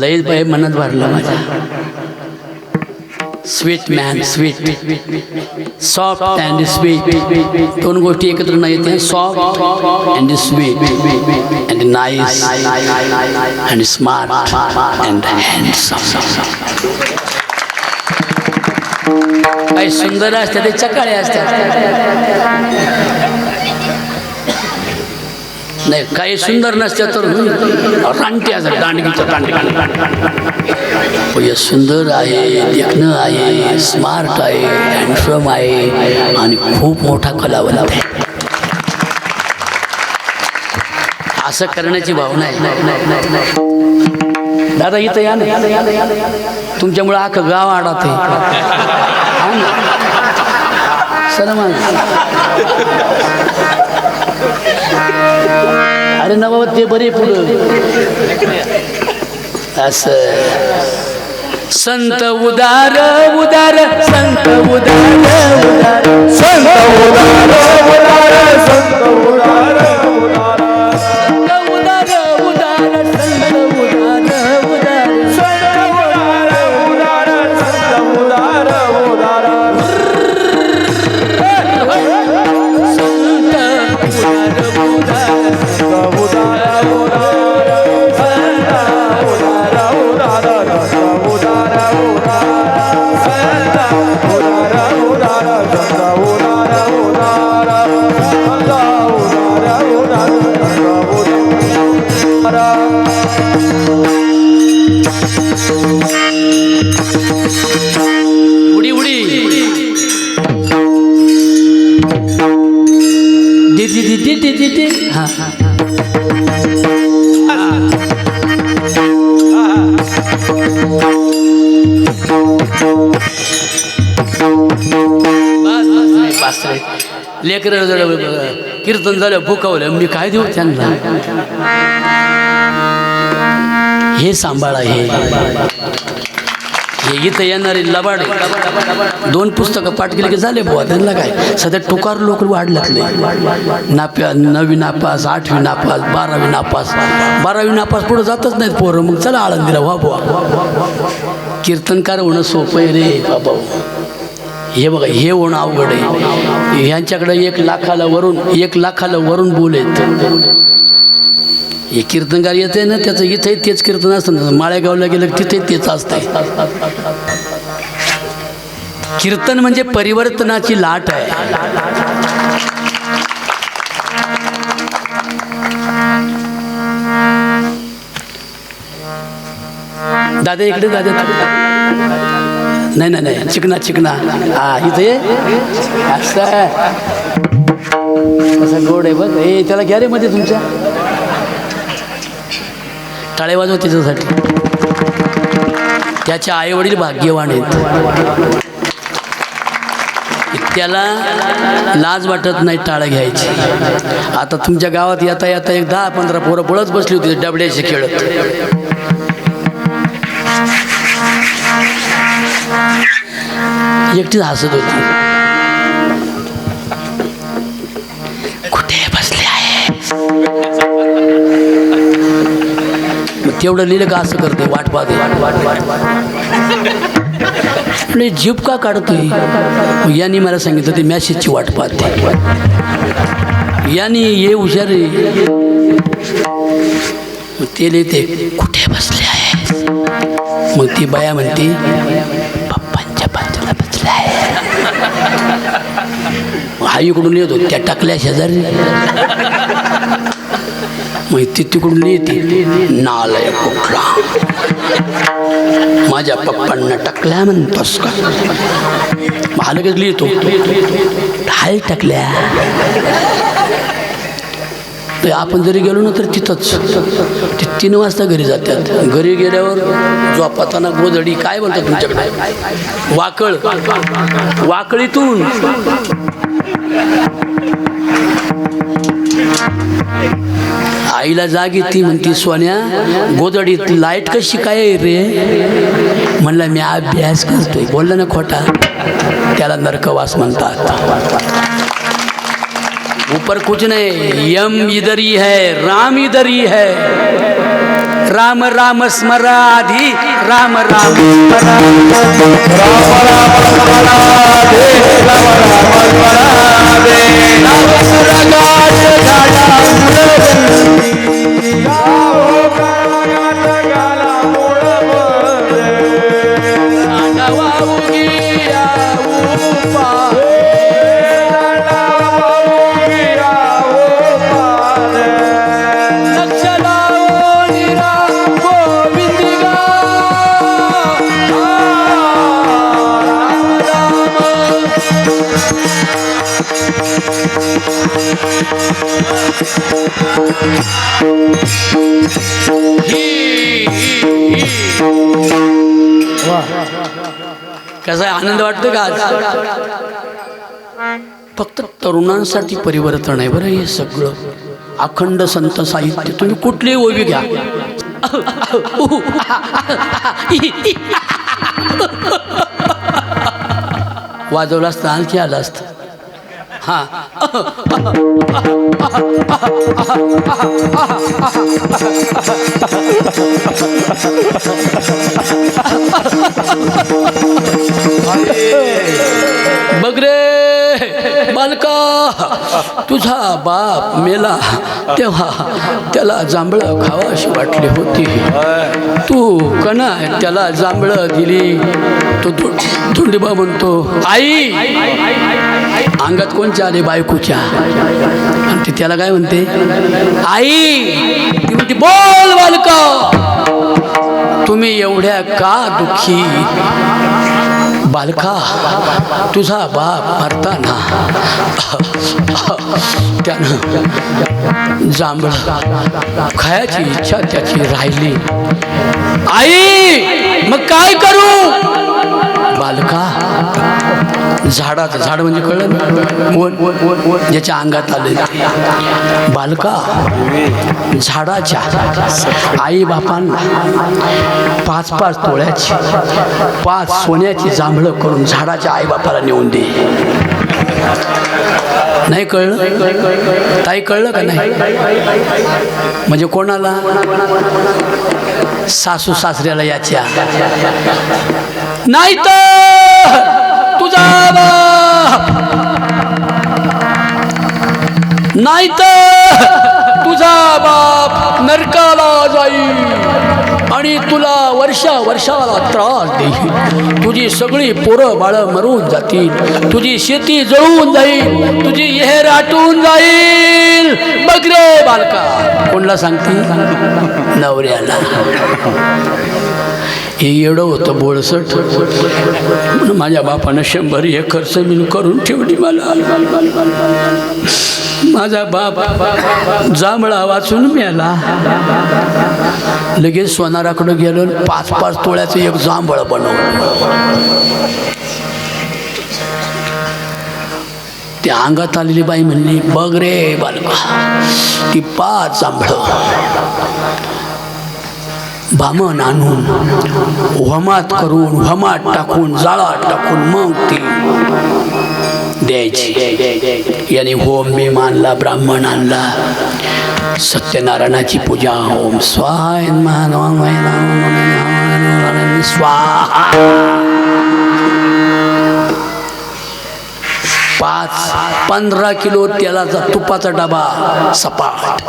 लयच बाई मनात भरलं माझ्या. Sweet man, sweet, soft and sweet, दोन गोष्टी एकत्र नाही येते. Soft and sweet and nice and smart and handsome. काही सुंदर असतात ते चकाळे असतात. नाही काही सुंदर नसत्या तर रानटी असतात. दांडगीचं दांडगी सुंदर आहे, देखणं आहे, स्मार्ट आहे, हँडसम आहे आणि खूप मोठा कलावंत आहे. असं करण्याची भावना आहे. दादा इथं या ना, तुमच्यामुळे अख्खं गाव आडत आहे. सर अरे ना बाबा ते बरे पुढं असं. संत उदार उदार, संत उदार उदार, संत उदार उदार, संत उदार उदार, संत उदार उदार, संत उदार उदार, संत उदार उदार, संत उदार उदार, उडी उडी दीदी दीदी दीदी दीदी. हां लेकर कीर्तन झालं, भुकवलं, मी काय देऊ त्यांना. हे सांभाळा. हे इथं येणारे लबाडे 2 पुस्तकं पाठ केली की झाले बुवा. त्यांना काय सध्या टुकार लोक वाढल्यातले. नाप्या 9वी नापास, 8वी नापास, 12वी नापास, 12वी नापास पुढं जातच नाहीत पोरं. मग चला आळंदीला व्हा बुवा. कीर्तनकार होणं सोपं आहे रे बाबा. हे बघा हे होणं अवघड आहे. ह्यांच्याकडे 1 लाखाला वरून बोल आहेत. हे कीर्तनकार येते ना, त्याचं इथे तेच कीर्तन असतं ना. माळेगावला गेलं तिथे तेच असतंय. कीर्तन म्हणजे परिवर्तनाची लाट आहे. दादा इकडे दादा. नाही नाही नाही, चिकना. हा इथे असं कसं गोड आहे बघ. हे त्याला घ्या रे मध्ये तुमच्या. टाळे वाजव त्याच्यासाठी. त्याच्या आईवडील भाग्यवान आहेत. त्याला लाज वाटत नाही टाळं घ्यायची. आता तुमच्या गावात येता येता 10-15 पोरं पळत बसली होती डबड्याशी खेळत. एकटीच हसत होती. कुठे बसले आहे. तेवढं लिहिलं का असं करते, वाट पाहते. जीप का काढतोय. यांनी मला सांगितलं ते मॅसेजची वाट पाहते. यांनी हे हुशार ते लिहिते कुठे बसले आहे. मग ती बाया म्हणते पप्पांच्या बाजूला बसले आहे. हा इकडून येतो त्या टाकल्या शेजारी. मग ती तिकडून लिहिते नालय कुठला. माझ्या पप्पांना टाकल्या म्हणतोस का. हा लगेच लिहितो हाय टाकल्या. तर आपण जरी गेलो ना तर तिथंच ते 3 वाजता घरी जातात. घरी गेल्यावर झोपताना गोधडी काय म्हणतात तुमच्याकडे, वाकळ. वाकळीतून आईला जाग येते. म्हणती सोन्या गोधडीत लाईट कशी काय रे. म्हणलं मी अभ्यास करतोय. बोलला ना खोटा. त्याला नरकवास म्हणतात. पर कुछ नहीं, यम इधर ही है, राम इधर ही है। राम राम स्मराधि, राम राम स्मराधि, राम राम स्मराधि, राम राम स्मराधि। कसा आनंद वाटतो का आज? फक्त तरुणांसाठी परिवर्तन आहे बरं हे सगळं. अखंड संत साहित्य तुम्ही कुठलीही ओवी घ्या, वाजवला असतं आणखी आलं असतं. हा बघ रे बालका, तुझा बाप मेला तेव्हा त्याला जांभळं खावाशी वाटली होती. तू कणा त्याला जांभळं दिली. तो धुंडीबा म्हणतो, आई अंगात कोणच्या आले? बायकोच्या. आणि ती त्याला काय म्हणते? आई. ती म्हणते, बोल बालका, तुम्ही एवढ्या का दुःखी? बालका, तुझा बाप मरताना त्यानं जांभळं खायची इच्छा त्याची राहिली. आई मग काय करू? बालका, झाडाचं झाड म्हणजे कळलं ज्याच्या अंगात आले. बालका, झाडाच्या आई बापांना 5-5 तोळ्याची 5 सोन्याची जांभळं करून झाडाच्या आई बापाला नेऊन दे. नाही कळलं? ताई कळलं का नाही? म्हणजे कोणाला? सासू सासऱ्याला याच्या. नाही तर तुझा बाप, नाही तर तुझा बाप नरकाला जाईल आणि तुला वर्षाला त्रास देईल. तुझी सगळी पोरं बाळं मरून जातील, तुझी शेती जळून जाईल, तुझी येर आटून जाईल. बघ रे बालका. कोणला सांगते? नवऱ्याला. हे एवढं होतं बोळसट. माझ्या बापानं 100 एकर जमीन करून ठेवली मला. माझा बाप जांभळा वाचून मेला. लगेच सोनाराकडं गेलो, 5-5 तोळ्याचं एक जांभळ बनवलं. त्या अंगात आलेली बाई म्हणली, बघ रे बालका, ती 5 जांभळं बामण आणून होमात करून, होमात टाकून, जाळात टाकून मग ती द्यायची. याने होम मी मानला, ब्राह्मण आणला, सत्यनारायणाची पूजा, ओम स्वाहा स्वाहा. 15 किलो तेलाचा तुपाचा डबा सपाट.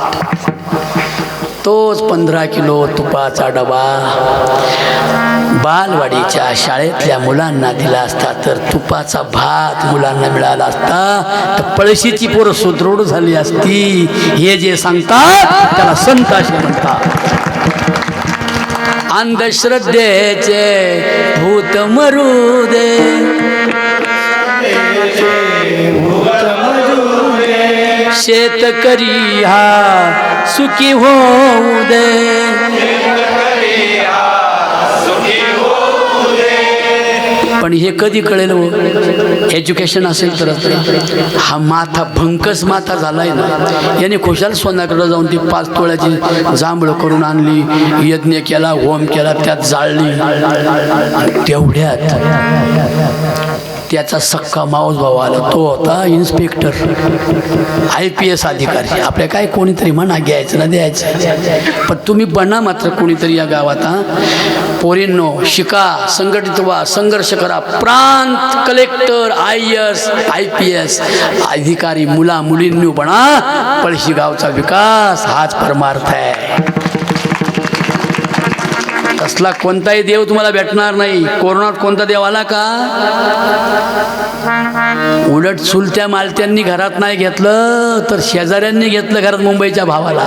तोच 15 किलो तुपाचा डबा बालवाडीच्या शाळेतल्या मुलांना दिला असता तर तुपाचा भात मुलांना मिळाला असता तर पळशीची पोरं सुदृढ झाली असती. हे जे सांगतात त्याला संत असे म्हणतात. अंधश्रद्धेचे भूत मरू दे, शेतकरी हा सुखी होऊ दे. पण हे कधी कळेल हो? एज्युकेशन असेल तर. हा माथा भंकस माथा झालाय ना. याने खुशाल सोन्याकडे जाऊन ती 5 तोळ्याची जांभळं करून आणली, यज्ञ केला, होम केला, त्यात जाळली. त्याचा सक्का मावस भाऊ आला, तो होता इन्स्पेक्टर, IPS अधिकारी. आपल्या काय कोणीतरी म्हणा घ्यायचं ना द्यायचं, पण तुम्ही बना मात्र कोणीतरी या गावात. पोरींनो, शिका, संघटित व्हा, संघर्ष करा. प्रांत कलेक्टर, IAS IPS अधिकारी मुला मुलींनी बना. पळशी गावचा विकास हाच परमार्थ आहे. तसला कोणताही देव तुम्हाला भेटणार नाही. कोरोनात कोणता देव आला का? उलट चुलत्या मालत्यांनी घरात नाही घेतलं तर शेजाऱ्यांनी घेतलं घरात. मुंबईच्या भावाला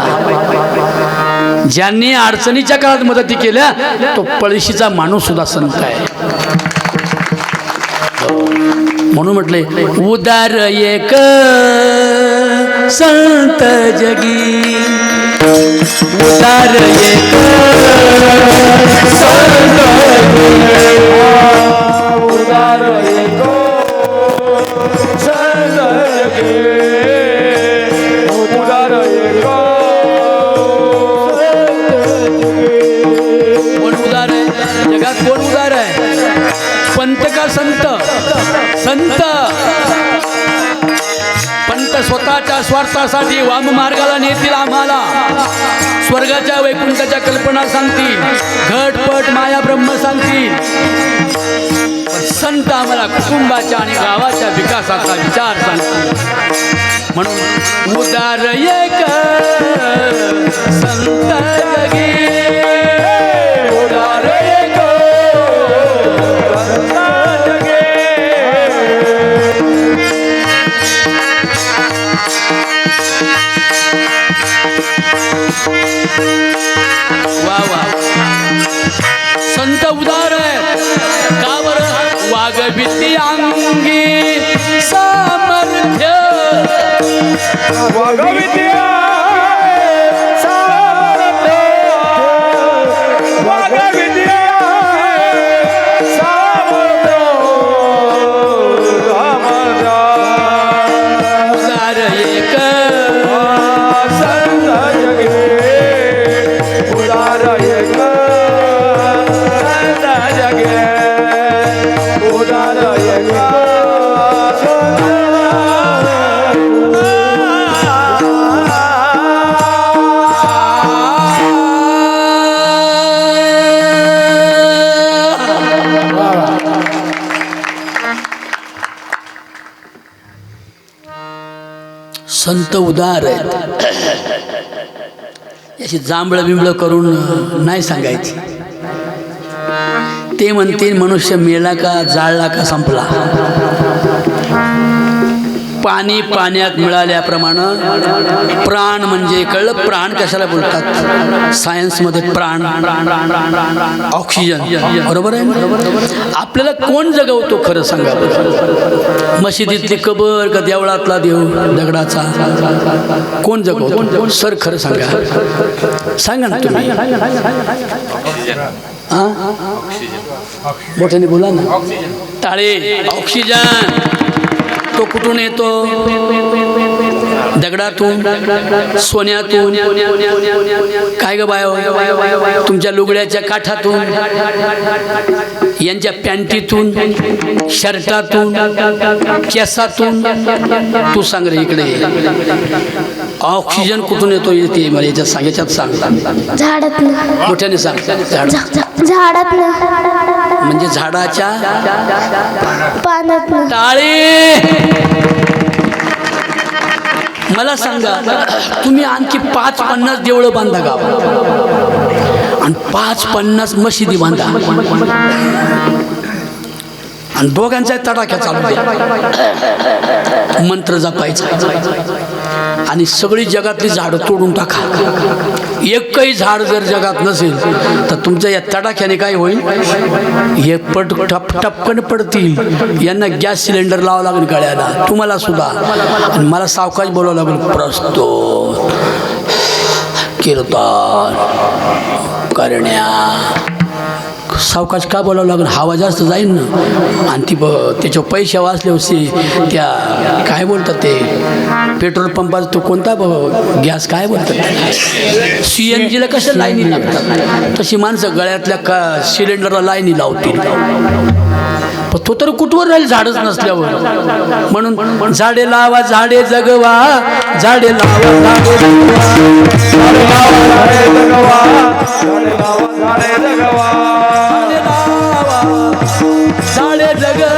ज्यांनी अडचणीच्या काळात मदती केल्या तो पळशीचा माणूस सुद्धा संत आहे. म्हणून म्हटले उदार एक संत जगी, उदार एक संत जगी, उदार एक संत जगी, उदार एक. कोण उदार आहे जगात? कोण उदार आहे? पंत का संत? संत. पंत स्वतःच्या स्वार्थासाठी वाम मार्गाला नेतील आम्हाला. स्वर्गाच्या वैकुंठाच्या कल्पना सांगतील, घटपट माया ब्रह्म सांगतील. संत आम्हाला कुटुंबाच्या आणि गावाच्या विकासाचा विचार सांगतील. म्हणून उदार एक संत जगी, उदार एक संत जगी. वा वा, संत उदार आहे का बरं? वागविती अंगी सामर्थ्य, वागविती सामर्थ्य, वागविती सामर्थ्य. उदार एक संत जगी, उदार एक संत जगी, उदार एक संत उदार आहेत. याची जांभळं बिंबळं करून नाही सांगायची. ते म्हणतील मनुष्य मेला का जाळला का संपला. पाणी पाण्यात मिळाल्याप्रमाणे प्राण म्हणजे कळलं. प्राण कशाला बोलतात सायन्समध्ये? प्राण ऑक्सिजन, बरोबर आहे. आपल्याला कोण जगवतो खरं सांगा? मशिदीतली कबर का देवळातला देव दगडाचा? कोण जगवतो सर? खरं सांगा, सांगा ना तुम्ही. मोठ्याने बोला ना. टाळे. ऑक्सिजन तो कुठून येतो? दगडातून, सोन्यातून. काय ग बायो? तुमच्या लुगड्याच्या काठातून, यांच्या पॅन्टीतून, शर्टातून, केसातून. तू सांग रे इकडे. ऑक्सिजन कुठून येतो? येते मला याच्यात सांग, याच्यात सांग. झाडातनं. मोठ्याने सांग. झाडातनं म्हणजे झाडाच्या पानातनं. टाळे. मला सांगा, तुम्ही आणखी 5-50 देवळं बांधा गावात आणि 5-50 मशिदी बांधा आणि दोघांचा तडाख्या चालू द्या. मंत्र जपायचा आणि सगळी जगातली झाडं तोडून टाका. एकही झाड जर जगात नसेल तर तुमच्या या तडाख्याने काय होईल? हे टपकन पडतील. यांना गॅस सिलेंडर लावावं लागेल गळ्याला, तुम्हाला सुद्धा. आणि मला सावकाश बोलावं लागेल. प्रस्तुत कीर्तन करण्या. सावकाश का बोलावं लागेल? हवा जास्त जाईल ना. आणि ती त्याच्यावर पैसे वाचले होते त्या काय बोलतात ते पेट्रोल पंपाचा तो कोणता गॅस काय बोलतात? CNGला कशा लाईनी लागतात तशी माणसं गळ्यातल्या का सिलेंडरला लाईनी लावतील. पण तो तर कुठवर राहील झाडच नसल्यावर. म्हणून झाडे लावा झाडे जगवा, झाडे लावा झाडे जगवा, झाडे लावा झाडे जगवा, झाडे जगवा,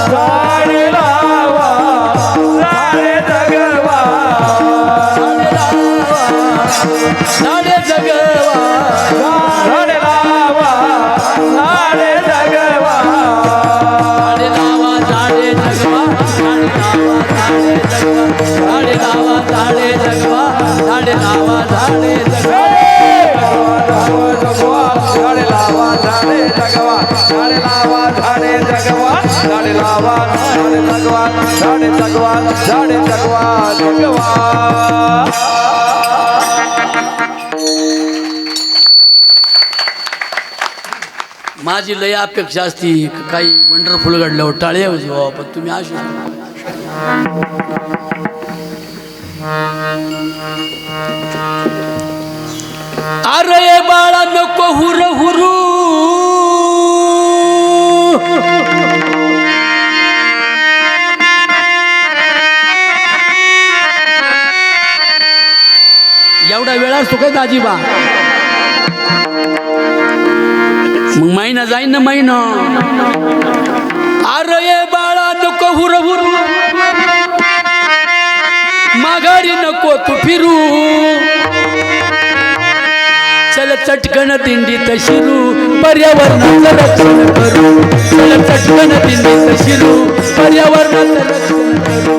झाडे लावा झाडे जगवा, झाडे जगवा, झाडे लावा झाडे जगवा, झाडे लावा झाडे जगवा, झाडे लावा झाडे जगवा, झाडे लावा झाडे जगवा, झाडे लावा झाडे जगवा, झाडे लावा झाडे जगवा, झाडे लावा झाडे जगवा, झाडे जगवा झाडे जगवा जगवा. माझी लय अपेक्षा असती काही वंडरफुल घडल्यावर टाळे हो, पण तुम्ही अशी अरे बाळा नको हुर हुरू, एवढा वेळ असतो काय दाजीबा? मग महिना जाईन ना महिना. अरे बाळा नको हुर हुरू, माघारी नको तू फिरू, चल चटकन दिंडीत शिरू, पर्यावरणाचं रक्षण करू, चल चटकन दिंडीत शिरू, पर्यावरणाचं रक्षण करू,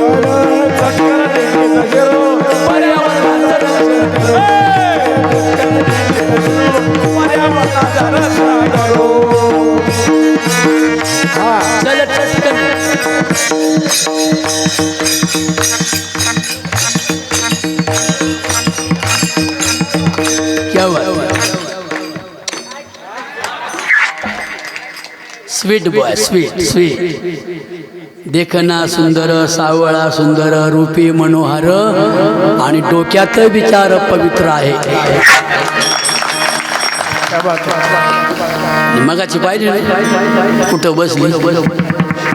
चटकन दिंडीत शिरू, पर्यावरणाचं रक्षण करू, पर्यावरणाचं रक्षण करू. चल चटकन क्या हुआ? स्वीट बॉय स्वीट स्वीट, देखना सुंदर सावळा सुंदर रूपी मनोहर आणि डोक्यात विचार पवित्र आहे. मगाची पाहिजे कुठं बसली,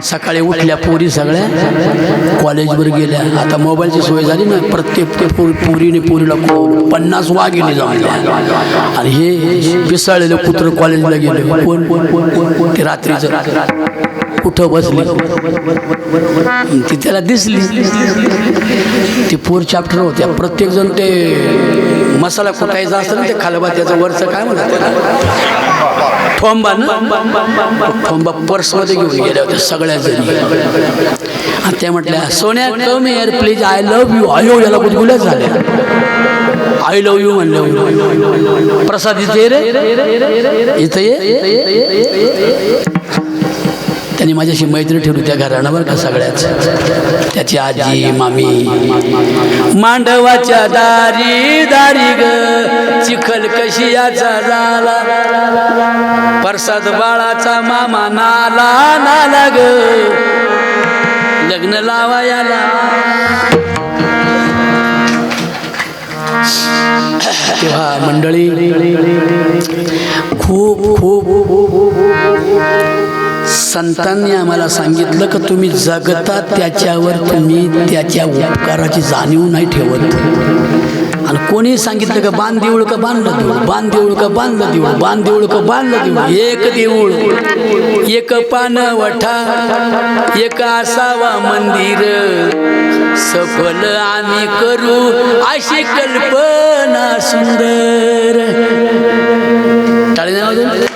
सकाळी उठल्या पोरी सगळ्या कॉलेजवर गेल्या. आता मोबाईलची सोय झाली ना, प्रत्येक पोरीने पोरीला 50 वाघिणी जाऊन, आणि हे पिसाळलेलं कुत्रं कॉलेजला गेलं. कोण ते रात्रीचं कुठं बसली ती त्याला दिसली. ती 4 चॅप्टर होत्या. प्रत्येक जण ते मसाला कुटायचा असतं ना, ते खालबा त्याचं वरचं काय म्हणतात ठोंबा ना, ठोंबा पर्समध्ये घेऊन गेल्या होत्या सगळ्या जणी. आणि त्या म्हटल्या सोन्या come here please, I love you. आयो याला गुदगुल्याच झाल्या. आय लव्ह यू म्हणलं. प्रसाद इथे रे, इथं ये. त्यांनी माझ्याशी मैत्री ठेवली त्या घराण्यावर का सगळ्याच. त्याची आजी मामी मांडवाच्या दारी दारी ग, चिखल कशी याचा झाला, प्रसाद बाळाचा मामा नाला नाला ग, लग्न लावा याला. तेव्हा मंडळी खूप खूप संतांनी आम्हाला सांगितलं की तुम्ही जगता त्याच्यावर तुम्ही त्याच्या उपकाराची जाणीव नाही ठेवत. आणि कोणी सांगितलं का बांध देऊळ का बांधलं देऊळ, बांध देऊळ का बांधलं देऊळ, बांध देऊळ का बांधलं देऊळ. एक देऊळ एक पानवठा, एक असावा मंदिर, सफल आम्ही करू अशी कल्पना सुंदर. टाळी नाही.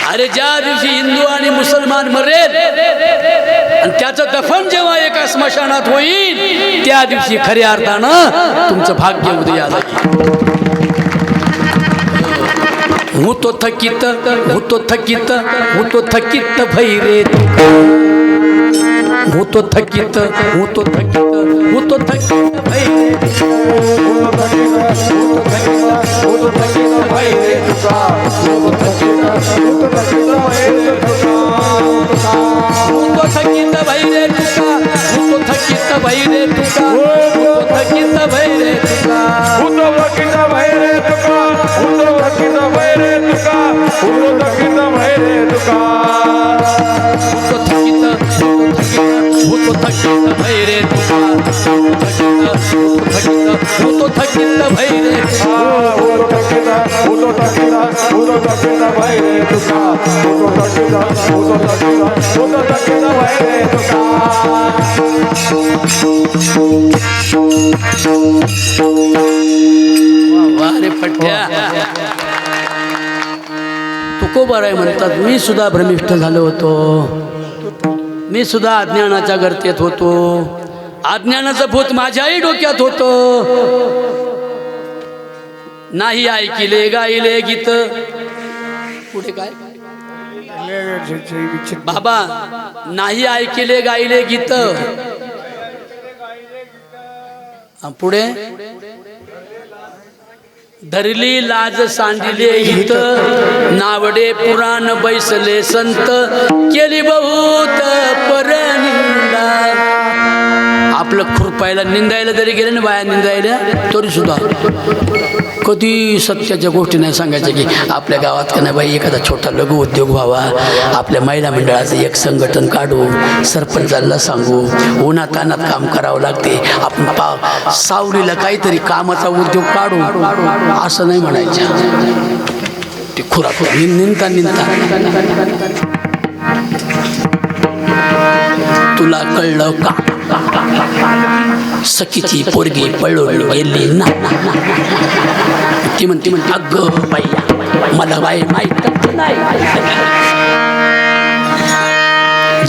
अरे ज्या दिवशी हिंदू आणि मुसलमान मरेल आणि त्याचं दफन जेव्हा एका स्मशानात होईल, त्या दिवशी खऱ्या अर्थानं तुमचं भाग्य उदया जाईल. हूँ तो थकित हूँ तो थकित हूँ तो थकित भैरे, हूँ तो थकित हूँ तो थकित हूँ तो थकित भैरे, हूँ तो थकित भैरे तुका, हूँ तो थकित भैरे तुका, हूँ तो थकित भैरे तुका, हूँ तो थकित भैरे तुका, हूँ तो थकित भैरे तुका, हूँ तो थकित भैरे तुका, हूँ तो थकित भैरे तुका, वारे पट्ट्या तुकोबाराय म्हणतात, मी सुद्धा भ्रमिष्ठ झालो होतो, मी सुद्धा अज्ञानाच्या गर्तेत होतो, अज्ञानाचं भूत माझ्याही डोक्यात होतं. नाही ऐकिले गायले गीत. पुढे काय बाबा? नाही ऐकिले गायले गीत. पुढे धरली लाज सांडिले हित, नावडे पुराण बैसले संत, केली बहुत परनिंदा. आपलं खुरपायला निंदायला जरी गेले ना बाया निंदायला, तरी सुद्धा कधी सत्याच्या गोष्टी नाही सांगायच्या की आपल्या गावात का नाही बाई एखादा छोटा लघु उद्योग व्हावा, आपल्या महिला मंडळाचं एक संघटन काढू, सरपंचाला सांगू, उन्हातानात काम करावं लागते, आपण सावलीला काहीतरी कामाचा उद्योग काढू, असं नाही म्हणायचं. ते खुरा निंदता तुला कळलं का? सखीची पोरगी पळून गेली ना. ती म्हणते अगं बाई मला बाई माहीत नाही.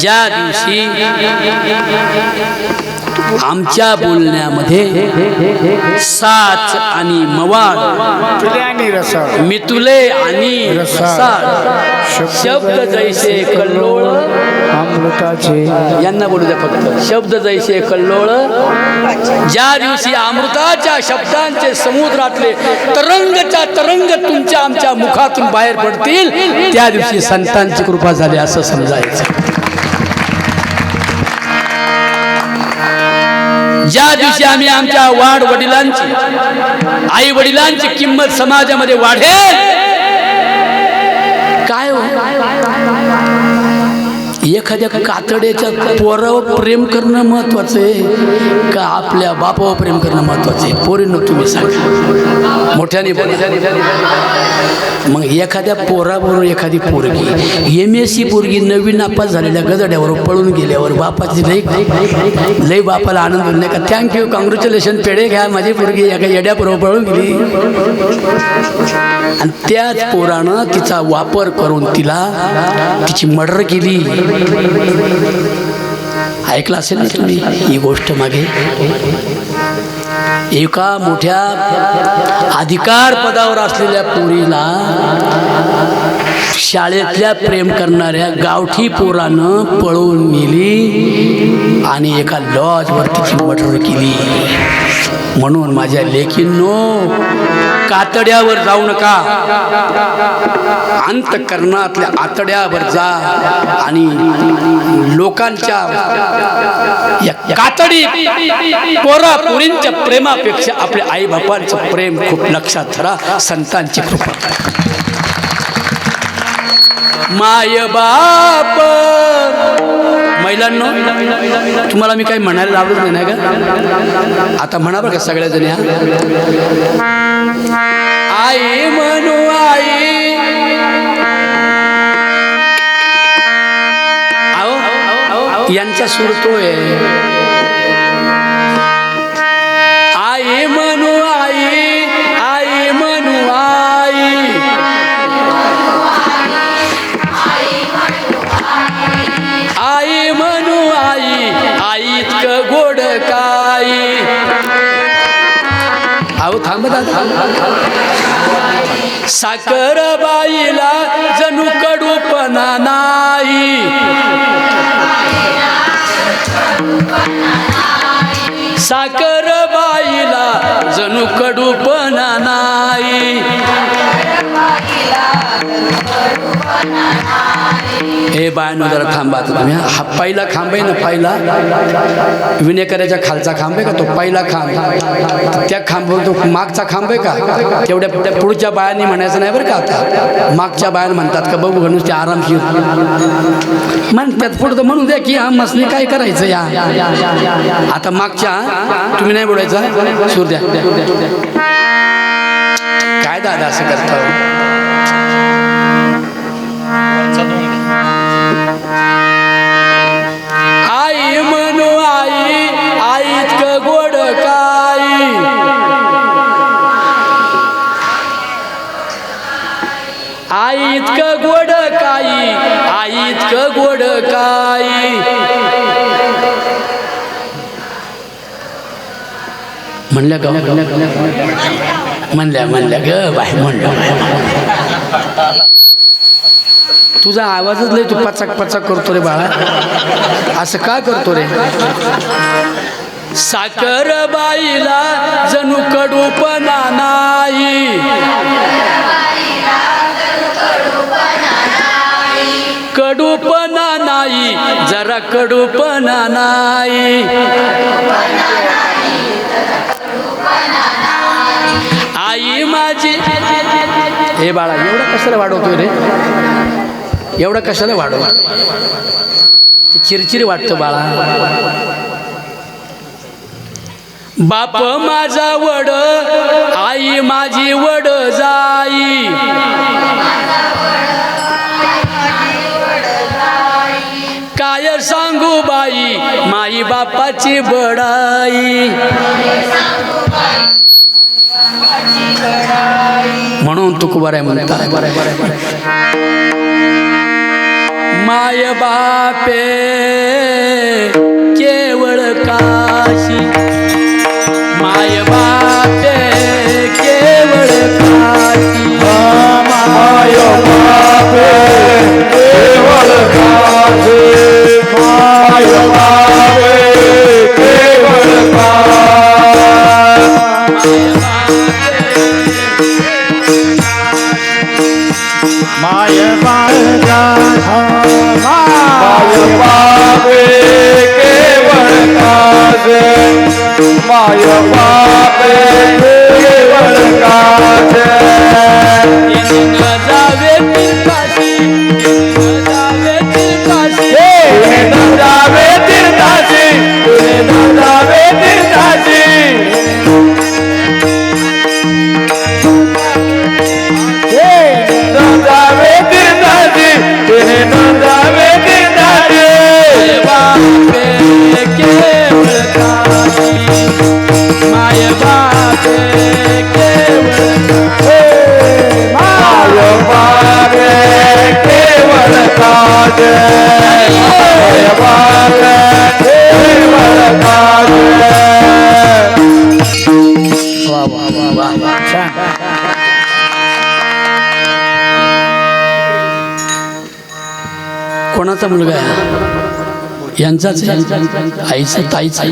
ज्या दिवशी आमच्या बोलण्यामध्ये साच आणि मवाळ, मितुले आणि रसाळ, शब्द जैसे कल्लोळ अमृताचे, यांना बोलू द्या फक्त, शब्द जैसे कल्लोळ. ज्या दिवशी अमृताच्या शब्दांचे समुद्रातले तरंगच्या तरंग तुमच्या आमच्या मुखातून बाहेर पडतील, त्या दिवशी संतांची कृपा झाली असं समजायचं. ज्या दिवशी आम्ही आमच्या वाढ वडिलांची, आई वडिलांची किंमत समाजामध्ये वाढेल, काय हो एखाद्या कातड्याच्या पोरावर प्रेम करणं महत्वाचं आहे का आपल्या बापावर प्रेम करणं महत्वाचं आहे? पोरींनो तुम्ही सांगा, मोठ्याने मग एखाद्या पोराबरोबर एखादी पोरगी MSc पोरगी नवीन नापास झालेल्या गजड्यावर पळून गेल्यावर बापाची लई बापाला आनंद होईल नाही का? थँक्यू, कॉंग्रॅच्युलेशन, पेढे घ्या, माझी पोरगी एका येड्याबरोबर पळून गेली. आणि त्याच पोरानं तिचा वापर करून तिची मर्डर केली. ऐकलं असेल ना तुम्ही ही गोष्ट मागे? एका मोठ्या अधिकार पदावर असलेल्या पोरीला शाळेतल्या प्रेम करणाऱ्या गावठी पोरानं पळवून नेली आणि एका लॉजवर तिची मर्डर केली. म्हणून माझ्या लेकींनो, कातड्यावर जाऊ नका, अंतःकरणातल्या आतड्यावर जा आणि लोकांच्या या कातडी पोरा पोरींच्या प्रेमापेक्षा आपल्या आई बापांचं प्रेम खूप लक्षात धरा. संतांची कृपा. माय बाप महिलांनो, तुम्हाला मी काही म्हणायला लावलंच नाही का? आता म्हणा बरं का सगळ्याजणी, आई म्हणू आई, आओ यांचा सूर तो आहे. आई म्हणू आई, आई म्हणू आई, आई म्हणू आई, आई इतकं गोड काही. अहो थांब साखर बाईला जणू कडूपणा नाही, साखर बाईला जणू कडूपणा नाही. हे बायनो जरा थांबा तुम्ही. हा पहिला खांब आहे ना, पहिला विनेकऱ्याच्या खालचा खांब आहे का, तो पहिला खांब, त्या खांबावर तो मागचा खांब आहे का, तेवढ्या पुढच्या बायांनी म्हणायचं नाही बरं का. आता मागच्या बायान म्हणतात का बघू म्हणून ते आरामशीर म्हणतात, पुढं तर म्हणून द्या की हा मसनी काय करायचं या. आता मागच्या तुम्ही नाही बोलायचं, सूर द्या. काय दादा असं करता? इतकं गोड काय म्हणल्या ग म्हणल्या ग बाय म्हणलं तुझा आवाजच लय तू पचाक पचाक करतो रे बाळा असं का करतो रे साखर बाईला जणू कडूपणा नाही कडूपणा नाही जरा कडूपणा नाही आई माझी हे बाळा एवढं कशाला वाढवतोय रे एवढं कशाला वाढव ती चिरचिरी वाटतं बाळा बाप माझा वड आई माझी वड जाई काय सांगू बाई माई बापाची बडाई म्हणून तुकोबाराय म्हणतात माय बापे केवळ काशी माय बापे केवळ काशी माय बापे केवळ काशी माय बापे केवळ माय बापे केवळ काशी माय बापे केवळ काशी जावे तीर्थाशी जावे तीर्थाशी जावे तीर्थाशी जावे तीर्थाशी जावे तीर्थाशी जावे तीर्थाशी बापे केवळ काशी माय बापे केवळ माय बापे केवळ काशी माय बापे केवळ काशी वा वा वा वा छान कोणाचा मुलगा आहे यांचाच आईचा ताईचा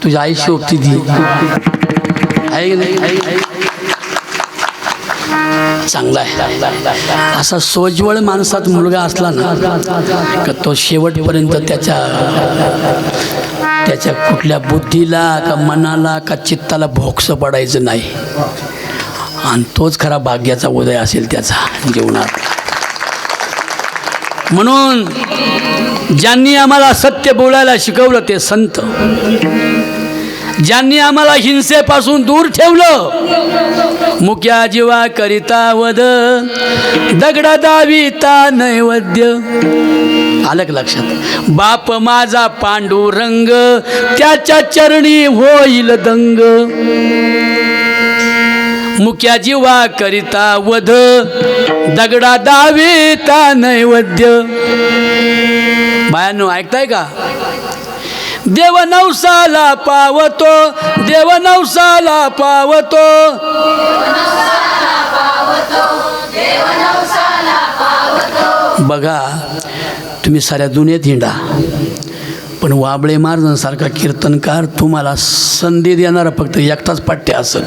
तुझ्या आई शोभती ती आहे की नाही चांगला आहे असा सोज्वळ माणसात मुलगा असला ना का तो शेवटपर्यंत त्याच्या कुठल्या बुद्धीला का मनाला का चित्ताला भोक्स पडायचं नाही आणि तोच खरा भाग्याचा उदय असेल त्याचा जीवनात म्हणून ज्यांनी आम्हाला सत्य बोलायला शिकवलं ते संत ज्यांनी आम्हाला हिंसेपासून दूर ठेवलं मुक्या जीवा करिता वद दगडा दाविता नैवेद्य आलं का लक्षात बाप माझा पांडुरंग त्याच्या चरणी होईल दंग मुक्या जीवा करिता वध दगडा दाविता नैवेद्य बायांनो ऐकताय का देव नवसाला पावतो देव नवसाला पावतो बघा तुम्ही साऱ्या दुनियेत हिंडा पण वाबळे महाराजांसारखा कीर्तनकार तुम्हाला संधी देणारा फक्त एकटाच पाट्या असेल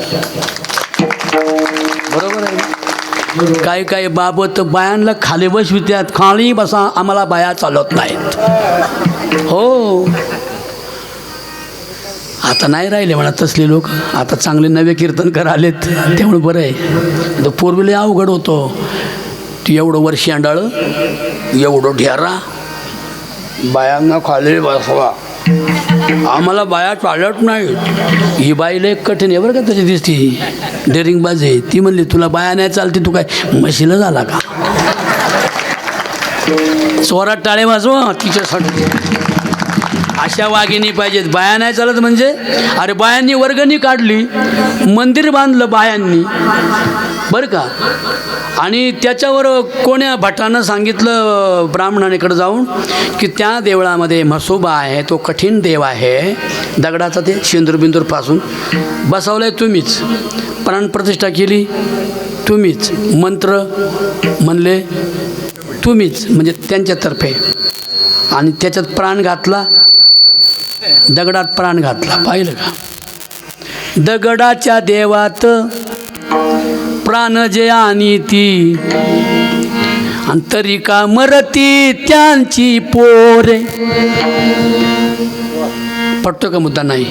बरोबर आहे काही काही बाबत बायांना खाली बसवित्यात खाली बसा आम्हाला बाया चालत नाहीत हो आता नाही राहिले म्हणा तसले लोक आता चांगले नवे कीर्तनकार आलेत त्यामुळे बरं आहे पूर्वीला अवघड होतो तू एवढं वर्षी अंडाळं एवढं ढेरा बायांना खाली बसवा आम्हाला बाया चालत नाही ही बाईला एक कठीण आहे बरं का त्याची दिसती डेरिंगबाज आहे ती म्हणली तुला बाया नाही चालते तू काय म्हशीला झाला का चोरात टाळे वाजवा तिच्यासाठी अशा वाघिणी पाहिजेत बाया नाही चालत म्हणजे अरे बायांनी वर्गणी काढली मंदिर बांधलं बायांनी बरं का आणि त्याच्यावर कोण्या भटानं सांगितलं ब्राह्मणाकडे जाऊन की त्या देवळामध्ये म्हसोबा आहे, तो कठीण देव आहे, दगडाचा ते शेंदूर बिंदूर पासून बसवलं आहे तुम्हीच, प्राणप्रतिष्ठा केली तुम्हीच, मंत्र म्हणले तुम्हीच, म्हणजे त्यांच्यातर्फे, आणि त्याच्यात प्राण घातला, दगडात प्राण घातला. पाहिलं का? दगडाच्या देवात प्राण जे आणि ती अंतरिका मरती त्यांची पोरे. पटतो का मुद्दा? नाही.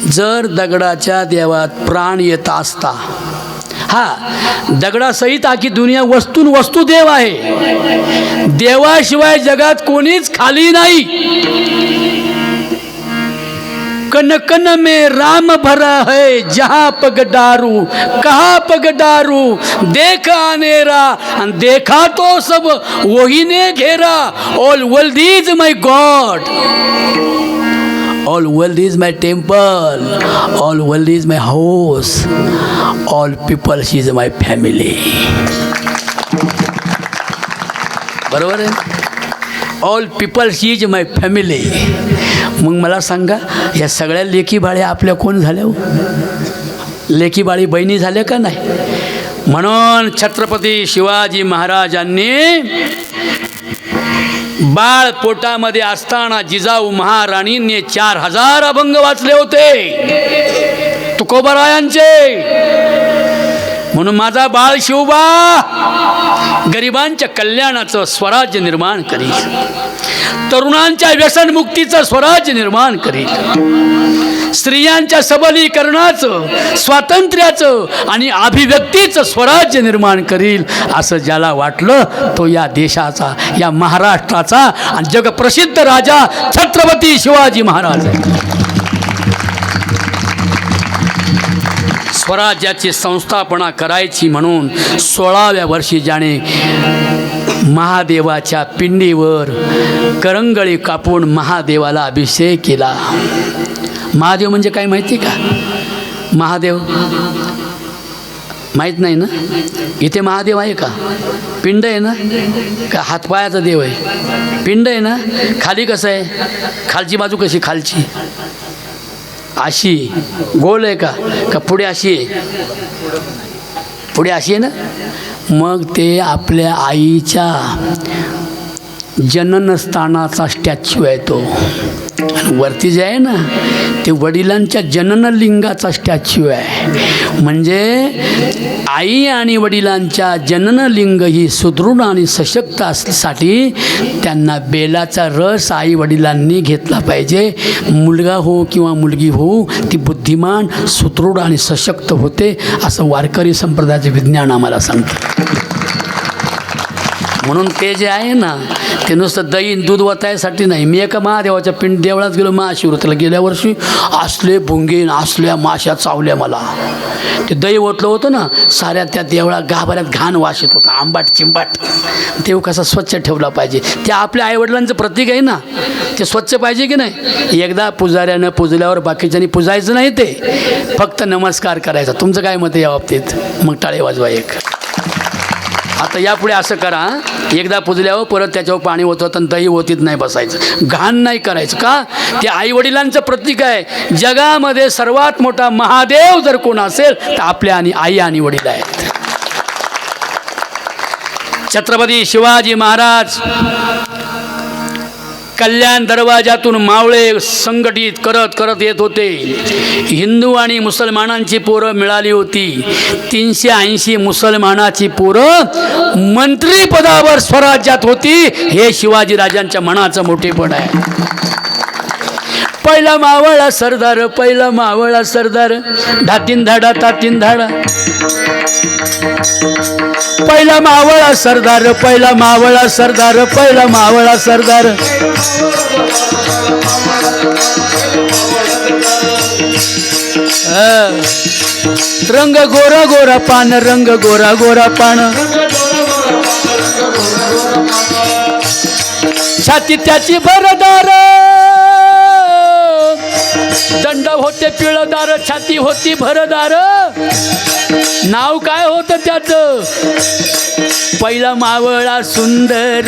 जर दगडाच्या देवात प्राण येत असता, हा दगडासहित आखी दुनिया वस्तून वस्तू देव आहे, देवाशिवाय जगात कोणीच खाली नाही. कन कन में राम भरा है, जहाँ पग डारू कहाँ पग डारू, देखा अनेरा देखा तो सब वही ने घेरा. All world is my God, all world is my temple, all world is my house, all peoples is my family. बरोबर आहे? All peoples is my family. मग मला सांगा, या सगळ्या लेकी बाळ्या आपल्या कोण झाल्या हो? लेकी बाळी बहिणी झाल्या का नाही? म्हणून छत्रपती शिवाजी महाराजांनी बाळ पोटामध्ये असताना जिजाऊ महाराणींनी 4000 अभंग वाचले होते तुकोबारायांचे. म्हणून माझा बाळ शिवबा गरिबांच्या कल्याणाचं स्वराज्य निर्माण करील, तरुणांच्या व्यसनमुक्तीचं स्वराज्य निर्माण करील, स्त्रियांच्या सबलीकरणाचं, स्वातंत्र्याचं आणि अभिव्यक्तीचं स्वराज्य निर्माण करील. असं ज्याला वाटलं तो या देशाचा, या महाराष्ट्राचा आणि जगप्रसिद्ध राजा छत्रपती शिवाजी महाराज आहे. स्वराज्याची संस्थापना करायची म्हणून 16व्या वर्षी ज्याने महादेवाच्या पिंडीवर करंगळी कापून महादेवाला अभिषेक केला. महादेव म्हणजे काय माहिती का? महादेव माहीत नाही ना? इथे महादेव आहे का? पिंड आहे ना? का हातपायाचा देव आहे? पिंड आहे ना? खाली कसं आहे? खालची बाजू कशी? खालची अशी गोल आहे का? का पुढे अशी आहे? पुढे अशी आहे ना? मग ते आपल्या आईच्या जननस्थानाचा स्टॅच्यू आहे तो. वरती जे आहे ना ते वडिलांच्या जननलिंगाचा स्टॅच्यू आहे. म्हणजे आई आणि वडिलांच्या जननलिंग ही सुदृढ आणि सशक्त असण्यासाठी त्यांना बेलाचा रस आई वडिलांनी घेतला पाहिजे. मुलगा हो किंवा मुलगी हो, ती बुद्धिमान, सुदृढ आणि सशक्त होते, असं वारकरी संप्रदायाचे विज्ञान आम्हाला सांगतं. म्हणून ते जे आहे ना ते नुसतं दही दूध वतायसाठी नाही. मी एका महादेवाच्या देवळात गेलो महाशिवरात्रीला गेल्या वर्षी. असले भुंगे असल्या माश्या चावल्या मला. ते दही ओतलं होतं ना, साऱ्या त्या देवळात गाभाऱ्यात घाण वास येत होता, आंबाट चिंबाट. देव कसा स्वच्छ ठेवला पाहिजे, ते आपल्या आईवडिलांचं प्रतीक आहे ना, ते स्वच्छ पाहिजे की नाही. एकदा पुजाऱ्यानं पुजल्यावर बाकीच्यांनी पुजायचं नाही, ते फक्त नमस्कार करायचा. तुमचं काय मत आहे या बाबतीत? मग टाळे वाजवा एक. आता यापुढे असं करा, एकदा पुजल्यावर परत त्याच्यावर पाणी ओतत आणि दही ओतीत नाही बसायचं, घाण नाही करायचं. का? ते आईवडिलांचं प्रतीक आहे. जगामध्ये सर्वात मोठा महादेव जर कोण असेल तर आपल्या आणि आई आणि वडील आहेत. छत्रपती शिवाजी महाराज कल्याण दरवाजातून मावळे संघटित करत करत येत होते. हिंदू आणि मुसलमानांची पोरं मिळाली होती. 380 मुसलमानाची पोरं मंत्रीपदावर स्वराज्यात होती. हे शिवाजीराजांच्या मनाचं मोठेपण आहे. पहिला मावळा सरदार, पहिला मावळा सरदार, धातीन धाडा तातीन धाडा. पहिला मावळा सरदार, पहिला मावळा सरदार, पहिला मावळा सरदार. रंग गोरा गोरा पान, रंग गोरा गोरा पान. छाती त्याची भरदार, दंड होते पिळदार, छाती होती भरदार. नाव काय होतं त्याचं? पहिला मावळा सुंदर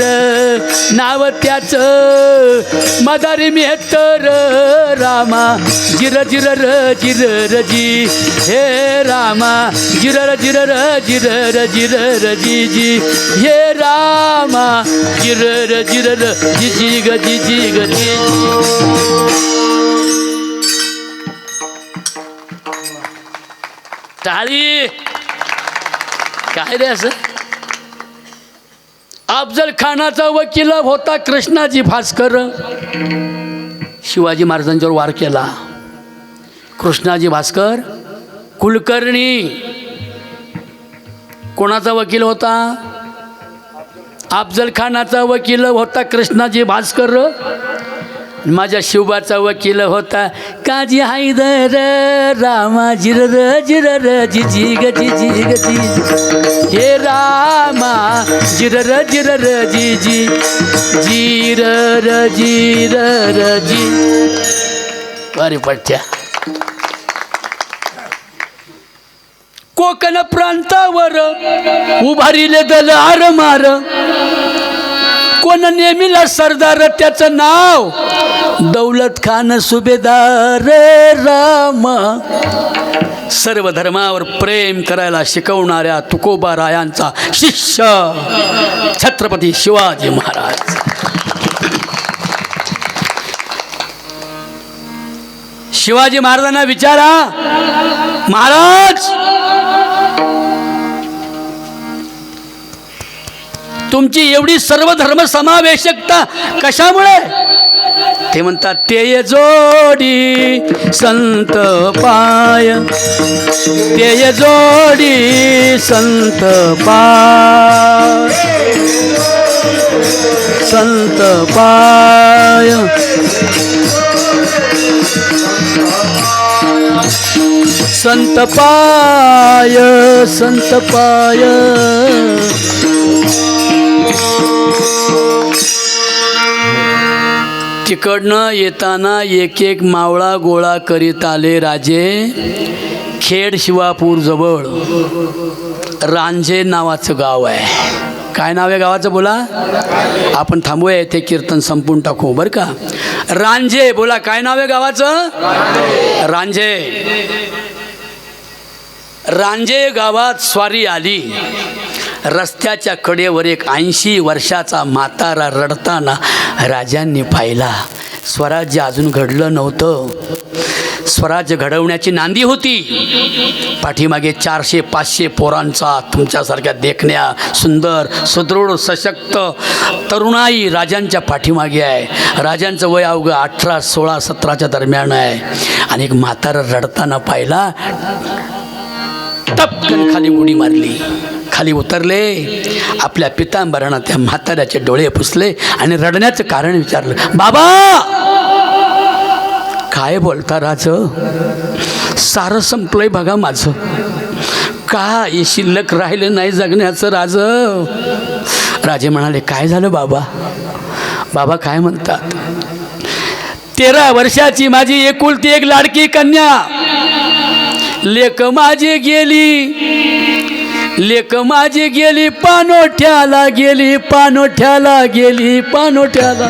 नाव त्याचं, मदारी मेहतर रामा जिर जिर र जिर र जी, हे रामा जिर र जिर र जिर र जिर र जी जी, हे रामा जिर र जिर र जी जी ग जी जी ग जी जी. टाळी. काय रे असं? अफजल खानाचा वकील होता कृष्णाजी भास्कर. शिवाजी महाराजांच्यावर वार केला. कृष्णाजी भास्कर कुलकर्णी कोणाचा वकील होता? अफजल खानाचा वकील होता कृष्णाजी भास्कर. माझ्या शिवबाचा वकील होता काजी हैदर रामा जिर र जिर र जी जी ग जी जी ग जी, हे रामा जिर र जिर र जी जी, जिर र जिर र जी. अरे पठ्या. कोकण प्रांतावर उभारिले दलार मार, कोण नेमिला सरदार त्याचं नाव दौलत खान सुभेदार राम. सर्व धर्मावर प्रेम करायला शिकवणाऱ्या तुकोबा रायांचा शिष्य छत्रपती शिवाजी महाराज. शिवाजी महाराजांना विचारा, महाराज तुमची एवढी सर्व धर्म समावेशकता कशामुळे? ते म्हणतात तेय जोडी संत पाय, तेय जोडी संत पाय, संत पाय, संत पाय, संत पाय. तिकडनं येताना एक एक मावळा गोळा करीत आले राजे. खेड शिवापूर जवळ रांझे नावाचं गाव आहे. काय नाव आहे गावाचं बोला? आपण थांबूया ते कीर्तन संपून टाकू बरं का. रांझे बोला, काय नाव आहे गावाचं? रांझे. रांझे गावात स्वारी आली. रस्त्याच्या कडेवर एक 80 वर्षाचा म्हातारा रडताना राजांनी पाहिला. स्वराज्य अजून घडलं नव्हतं. स्वराज्य घडवण्याची नांदी होती. पाठीमागे 400-500 पोरांचा तुमच्यासारख्या देखण्या सुंदर सुदृढ सशक्त तरुणाई राजांच्या पाठीमागे आहे. राजांचं वय अवघं 18, 16, 17च्या दरम्यान आहे. आणि एक म्हातारा रडताना पाहिला. टपकन खाली उडी मारली. खाली उतरले. आपल्या पितांबरानं त्या म्हाताऱ्याचे डोळे पुसले आणि रडण्याचं कारण विचारलं. बाबा काय बोलता राज? सारं संपलंय बघा माझं. काय शिल्लक राहिलं नाही जगण्याचं राज. राजे म्हणाले काय झालं बाबा? बाबा काय म्हणतात? 13 वर्षाची माझी एकुलती एक लाडकी कन्या लेक माझी गेली. लेक माझी गेली पानोठ्याला, गेली पानोठ्याला, गेली पानोठ्याला.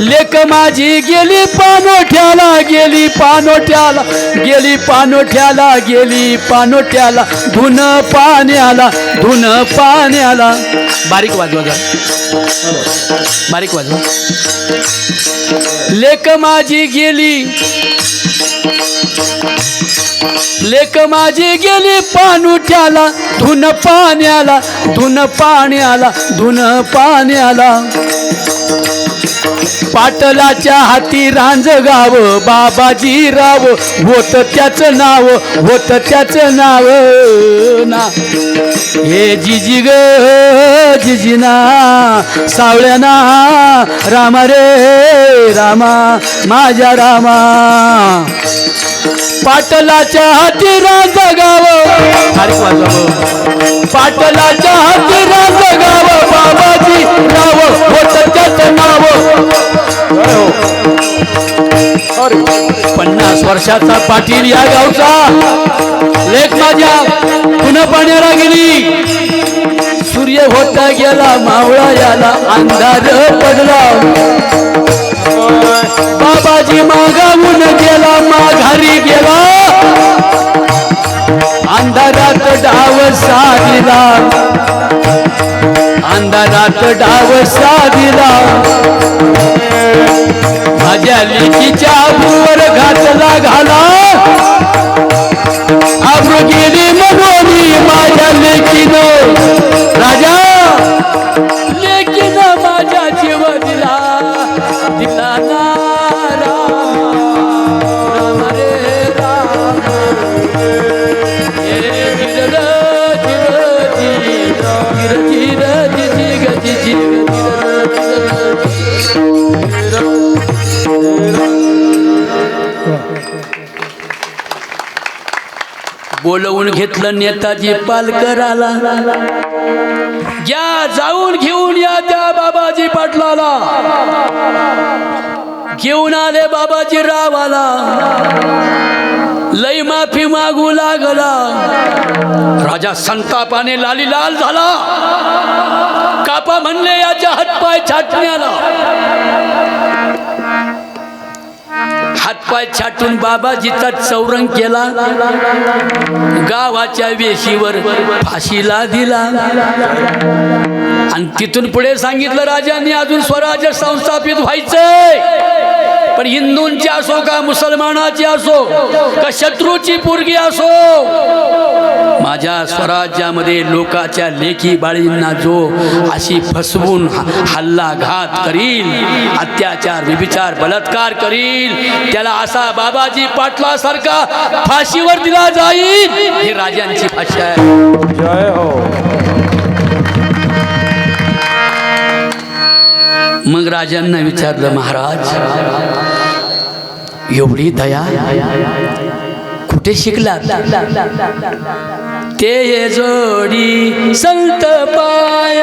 लेक माझी गेली पानोठ्याला, गेली पानोठ्याला, गेली पानोठ्याला, गेली पानोठ्याला. धुन पाण्याला, धुन पाण्याला. बारीक वाजवा जरा, बारीक वाजवा. लेक माझी गेली, लेक माझी गेली पानोठ्याला, धुन पाण्याला, धुन पाण्याला, धुन पाण्याला. पाटलाच्या हाती रांजगाव बाबाजी राव होत त्याचं नाव, होत त्याचं नाव ना. हे जिजी ग जिजीना सावळ्याना रामा रे रामा माझ्या रामा. पाटलाच्या हाती रांजगाव, पाटलाच्या हाती रांजगाव बाबाजी राव होत त्याचं नाव. अरे 50 वर्षाचा पाटील या गावचा लेख माझ्या पुन्हा पाण्याला गेली. सूर्य होता गेला मावळा याला अंधार पडला. बाबाजी मागावून गेला माघारी गेला. अंधारात डाव साधिला. अंधारात डाव साधिला. माझ्या लेकीच्या आबरूवर घातला घाला. आबरू गेली म्हणून माझ्या लेकीनं राजा लेकीनं माझ्या जीव दिला. दिला ना राम रे राम. बोलवून घेतलं नेताजी पालकराला. या जाऊन घेऊन या त्या बाबाजी पाटलाला. घेऊन आले बाबाजी रावाला. लई माफी मागू लागला. राजा संतापाने लाली लाल झाला. कापा म्हणले याच्या हातपाय छाटण्याला. हातपाय छाटून बाबाजीचा चौरंग केला. गावाच्या वेशीवर फाशीला दिला. आणि तिथून पुढे सांगितलं राजांनी अजून स्वराज्य संस्थापित व्हायचंय. पण हिंदूंची असो का मुसलमानाची असो का शत्रूची पोरगी असो, माझ्या स्वराज्यामध्ये लोकाच्या लेकी बाळींना जो अशी फसवून हल्ला घात करील, अत्याचार व्यभिचार बलात्कार करील, त्याला असा बाबाजी पाटलासारखा फाशीवर दिला जाईल. ही राजांची भाषा आहे. जय हो. मग राजांना विचारलं, महाराज एवढी दया कुठे शिकला? ते जोडी संत पाय,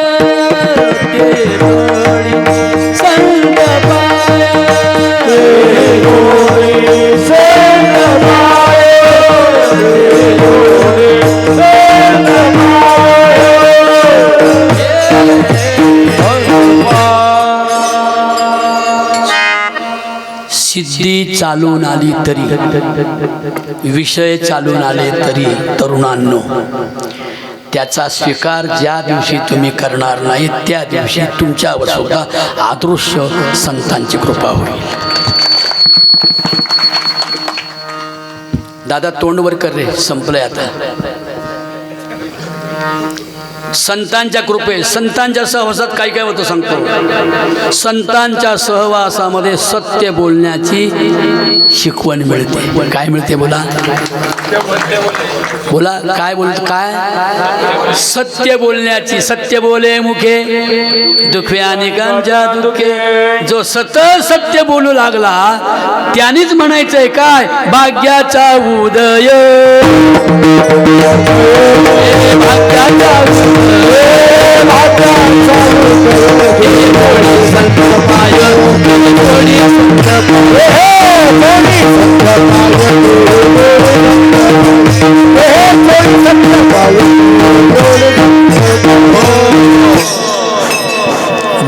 ते जोडी संत पाय, ते जोडी संत पाय, ते जोडी संत सिद्धी चालून आली तरी, विषय चालून आले तरी तरुणांनो, त्याचा स्वीकार ज्या दिवशी तुम्ही करणार नाही त्या दिवशी तुमच्यावर सुद्धा अदृश्य संतांची कृपा होईल. दादा तोंडवर कर रे, संपलंय आता. संतांच्या कृपे, संतांच्या सहवासात काय काय होतं सांगतो. संतांच्या सहवासामध्ये सत्य बोलण्याची शिकवण मिळते. काय मिळते बोला, बोला काय बोलत, काय सत्य बोलण्याची. सत्य बोले मुखे दुखे अनेकांच्या दुखे. जो सतत सत्य बोलू लागला त्यानेच म्हणायचंय काय, भाग्याचा उदय, भाग्याचा संत पाय,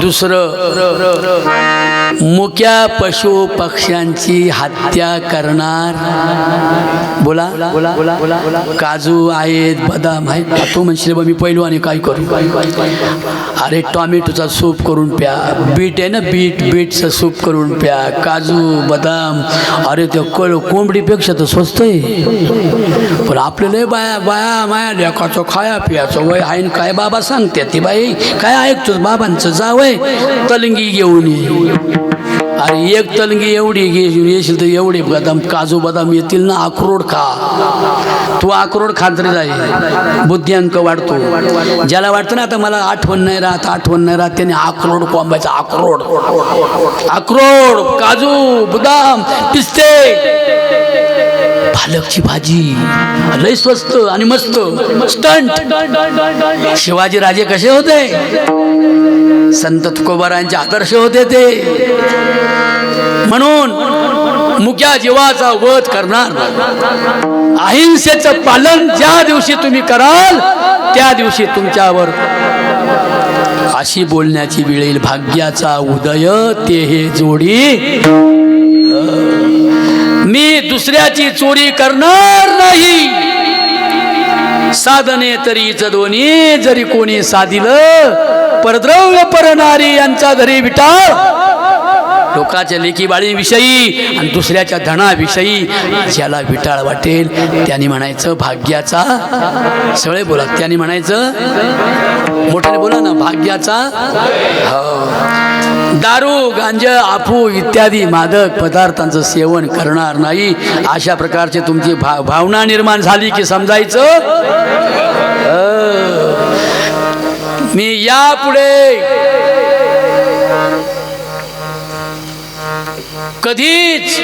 दुसरं मुक्या पशु पक्ष्यांची हत्या करणार. बोला, काजू आहेत, बदाम आहेत. तू म्हणशील मी पैलवानी काय करू? अरे टॉमॅटोचा सूप करून प्या, बीट आहे ना, बीटचं सूप करून प्या, काजू बदाम. अरे ते कोंबडीपेक्षा तर स्वस्त आहे. पण आपल्याला बाया माया लेखाचं खाया पियाचं वय आहे. काय बाबा सांगते ती बाई काय ऐकतोस बाबांचं, जावय तलंगी घेऊन ये. अरे एक तलंगी एवढी घेऊन येशील तर एवढे बदाम काजू बदाम येतील ना. अक्रोड खा, तू अक्रोड खात तरी जाईल, बुद्ध्यांक वाढतो. ज्याला वाटतं ना आता मला आठवण नाही राहत त्याने अक्रोड कोंबायचा. अक्रोड काजू बदाम पिस्ते, पालकची भाजी लय स्वस्त आणि मस्त. स्टंट. शिवाजी राजे कसे होते? संत तुकोबारायांचे आदर्श होते ते. म्हणून मुक्या जीवाचा वध करणार नाही. अहिंसेचं पालन ज्या दिवशी तुम्ही कराल त्या दिवशी तुमच्यावर अशी बोलण्याची वेळ येईल. भाग्याचा उदय ते हे जोडी, मी दुसऱ्याची चोरी करणार नाही. साधने तरीच दोन्ही, जरी कोणी साधिलं परद्रव्य परनारी यांचा धरी विटाळ. लोकाच्या लेकी बाळीविषयी आणि दुसऱ्याच्या धनाविषयी ज्याला विटाळ वाटेल त्यांनी म्हणायचं भाग्याचा, सगळे बोला, त्यांनी म्हणायचं मोठ्याने बोला ना, भाग्याचा. हो, दारू गांजा अफू इत्यादी मादक पदार्थांचं सेवन करणार नाही. अशा प्रकारचे तुमची भावना निर्माण झाली की समजायचं मी यापुढे कधीच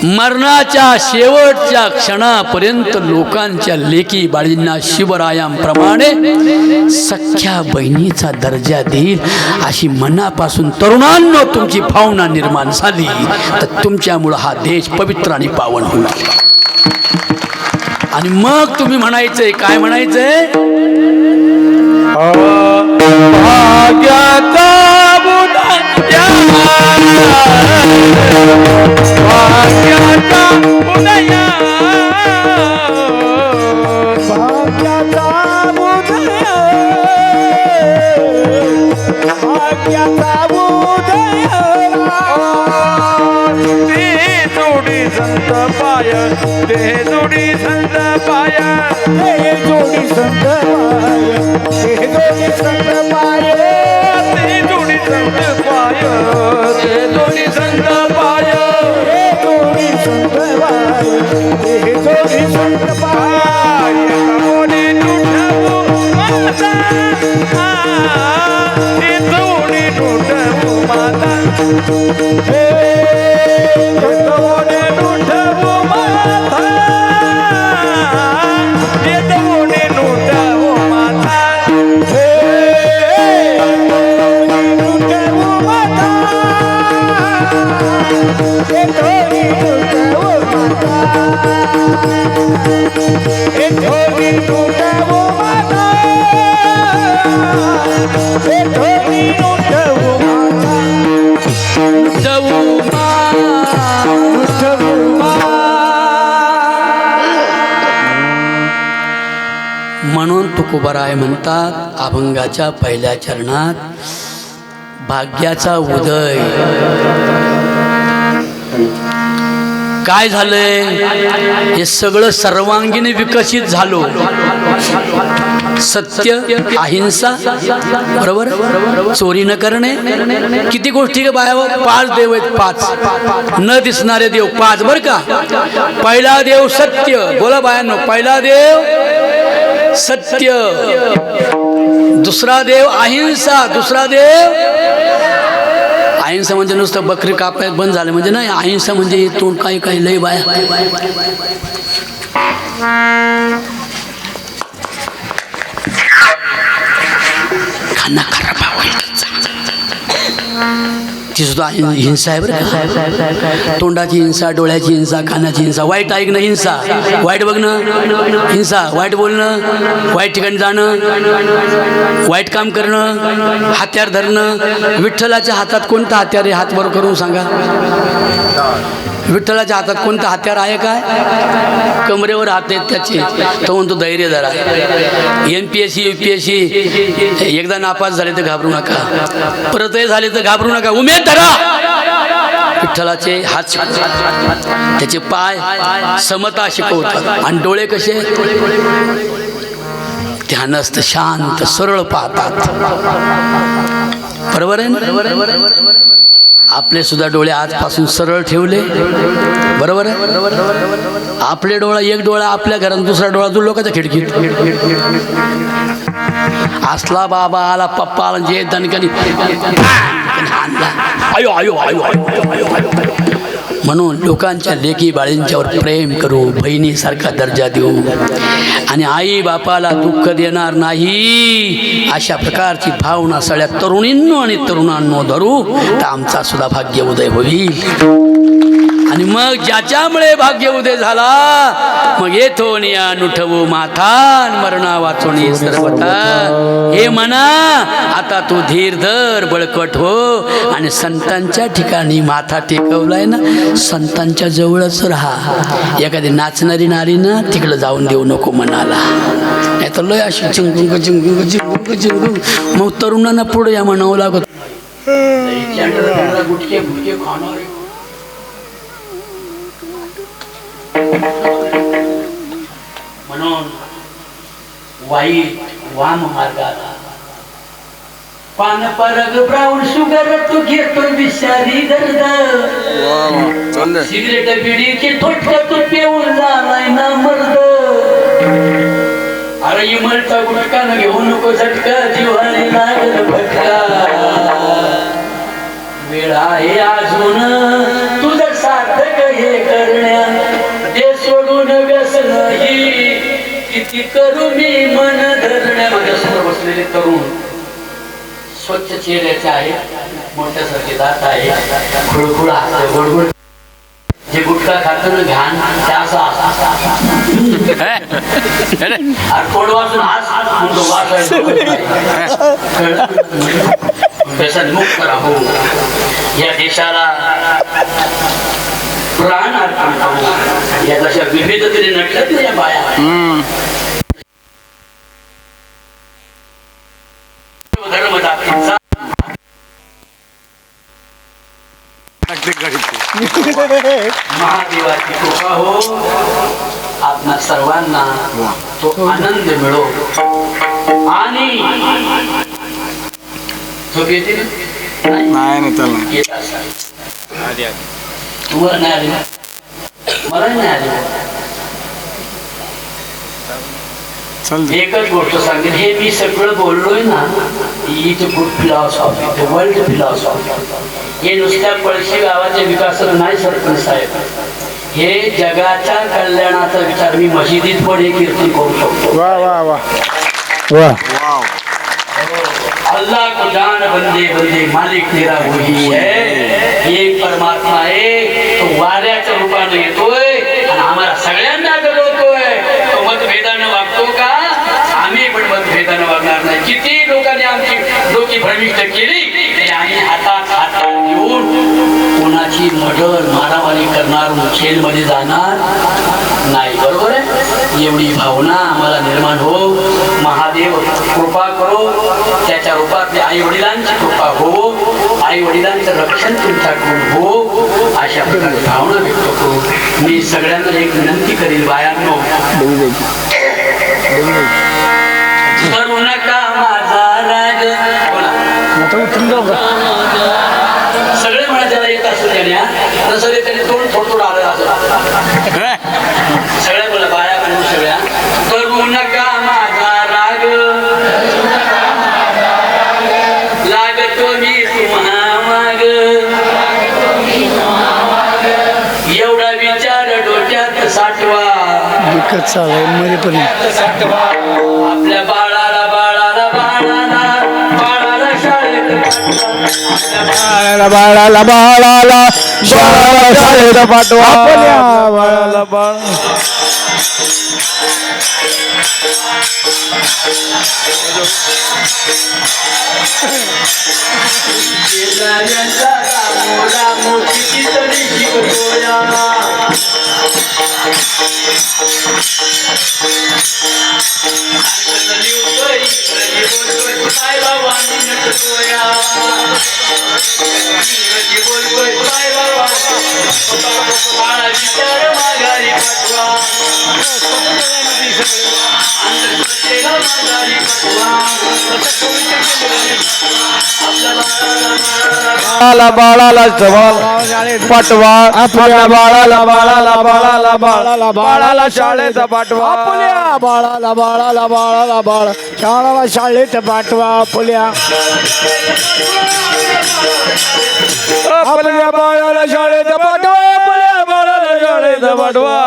मरणाच्या शेवटच्या क्षणापर्यंत लोकांच्या लेकी बाळींना शिवरायांप्रमाणे सख्या बहिणीचा दर्जा देईल अशी मनापासून तरुणांनो तुमची भावना निर्माण झाली तर तुमच्यामुळं हा देश पवित्र आणि पावन होईल. आणि मग तुम्ही म्हणायचंय, काय म्हणायचंय? भाग्याचा उदया, भाग्याचा उदया, भाग्याचा उदया, भाग्याचा उदया. ते जोडी संत पाय, ते जोडी संत पाय, ते जोडी संत पाय, ते जोडी संत पाय, ते जोडी संत पाय, ते जोडी संत पाय, ते जोडी संत पाय, ते जोडी संत पाय. मोडी तुझ्याऊ माता, ते जोडी तुझ्याऊ माता, हे जोडी तुझ्याऊ माता, हे जोडी तुझ्याऊ माता, हे तुझ्याऊ माता, हे जोडी तुझ्याऊ माता, हे जोडी तुझ्याऊ माता, हे जोडी तुझ्याऊ माता. म्हणून तुकोबाराय म्हणतात अभंगाच्या पहिल्या चरणात, भाग्याचा उदय. काय झालंय? हे सगळं सर्वांगीण विकसित झालो. सत्य, अहिंसा, बरोबर, चोरी न करणे, किती गोष्टी बायावर. 5 देव आहेत, 5 न दिसणारे देव 5, बरं का. पहिला देव सत्य, बोला बायांनो, पहिला देव सत्य. दुसरा देव अहिंसा, दुसरा देव अहिंसा म्हणजे नुसतं बकरी कापायला बंद झालं म्हणजे नाही. अहिंसा म्हणजे तोंड काही काही लय बाया खाना खराब ती सुद्धा हिंसा आहे बरं का. तोंडाची हिंसा, डोळ्याची हिंसा, कानाची हिंसा, वाईट ऐकणं हिंसा, वाईट बघणं हिंसा, वाईट बोलणं, वाईट ठिकाणी जाणं, वाईट काम करणं, हत्यार धरणं. विठ्ठलाच्या हातात कोणतं हत्यार आहे? हात वर करून सांगा. विठ्ठलाच्या हातात कोणतं हत्यार आहे? काय? कमरेवर हात आहेत त्याचे. तो म्हणतो धैर्य धरा. MPSC UPSC एकदा नापास झाले तर घाबरू नका, परत झाले तर घाबरू नका, उमेद धरा. विठ्ठलाचे हात, त्याचे पाय समता शिकवतात. आणि डोळे कसे? ध्यानस्थ, शांत, सरळ पाहतात. बरोबर आहे ना? आपले सुद्धा डोळे आजपासून सरळ ठेवले, बरोबर आहे. आपले डोळा, एक डोळा आपल्या घरात, दुसरा डोळा दूर लोकांच्या खिडकीत. असला बाबा आला, पप्पा आला, जे दणकनी आणला, आयो आयो आयो आयो आयो आयो. म्हणून लोकांच्या लेकी बाळींच्यावर प्रेम करू, बहिणीसारखा दर्जा देऊ आणि आई बापाला दुःख देणार नाही अशा प्रकारची भावना सगळ्या तरुणींनो आणि तरुणांनो धरू तर आमचा सुद्धा भाग्य उदय होईल. आणि मग ज्याच्यामुळे भाग्य उदय झाला मग येतो नुठवू माथा मरणा वाचोणी सर्वथा. हे म्हणा आता तू धीर धर बळकट हो आणि संतांच्या ठिकाणी माथा टेकवलाय ना संतांच्या जवळच राहा. एखादी नाचणारी नारी ना तिकडं जाऊन देऊ नको मनाला, नाही तर लय अशी चिंगुंग चिंगुंग चिंगुंग चिंगुंग मग तरुणांना पुढे या म्हणावं लागत. गुटके गुटके खाणार म्हणून वाईट वाम मार्गाला पान परग ब्राऊन शुगर तू घेतो विषारी दर्द. सिगरेट बिडीची थोटक तू पिऊन झालाय ना मर्द. अरे इमलचा गुटका न घेऊ नको झटका जीवाने लागल भटका. वेळ आहे अजून तुझं सार्थक हे करण्या ते सोडून व्यसन ही किती करू मी मन धरण्या. माझ्यासमोर बसलेले तरुण स्वच्छ चेहऱ्याचे आहे, मोठ्यासारखे दात आहे, खुळखुळ असते गोडगोड. जे गुटखा खातं ना घाण ते असं थोडं वाचून व्यसनमुक्त राहू, या देशाला प्राण अर्पण करू. या जशा विविधतेने नटल्यात ना या बाया धर्मदातीचा महादेवाची कृपा हो आपणा सर्वांना तो आनंद मिळो. आणि झोप येते नाही येत असा तुम्हाला नाही आली मला नाही आली. एकच गोष्ट सांगेन, हे मी सगळं बोललोय ना it good philosophy, the world philosophy. हे नुसत्या पळशी गावाच्या विकासाला नाही सरपंच साहेब, हे जगाच्या कल्याणाचा विचार. मी मशिदीत पण हे कीर्तन करू शकतो. अल्लाह को जान बंदे बंदे मालिक तेरा वही है. एक परमात्मा आहे, तो वाऱ्याच्या रूपाने येतोय आणि आम्हाला सगळ्यांना जगवतोय. तो मतभेदानं वागतो का? आम्ही पण मतभेदानं वागणार नाही. किती लोकांनी आमची डोकी भ्रमिष्ट केली तरी आम्ही हातात हातात घेऊन कोणाची मर्डर मारामारी करणार जेलमध्ये जाणार नाही. बरोबर आहे? एवढी भावना आम्हाला निर्माण हो. महादेव कृपा करो, त्याच्या रूपातल्या आई वडिलांची कृपा हो, आई वडिलांचं रक्षण तुमच्याकडून हो, अशा प्रकारची भावना व्यक्त करू. मी सगळ्यांना एक विनंती करील, बायांनो करू नका माझा राग. सगळे म्हणा ज्याला येत असं त्याने नसले त्याने तोंड थोडं थोडं आलं असं सगळ्या बोला बाया म्हणून सगळ्या करू नका माझा राग लागतो मी तुम्हा माग. एवढा विचार डोक्यात साठवा आपल्या बाळाला बाळाला बाळाला बाळाला शाळेत बाळाला बाळाला शाळेत पाठवा. बाळाला बाळ बाळाला बाळाला पाठवा. आपल्या बाळाला बाळाला बाळाला बाळाला बाळाला शाळेत पाठवा. आपल्या बाळाला बाळाला बाळाला बाळ शाळाला शाळेत पाठवा. आपल्या आपल्या बाळाला शाळेत पाठवा. वाढवा.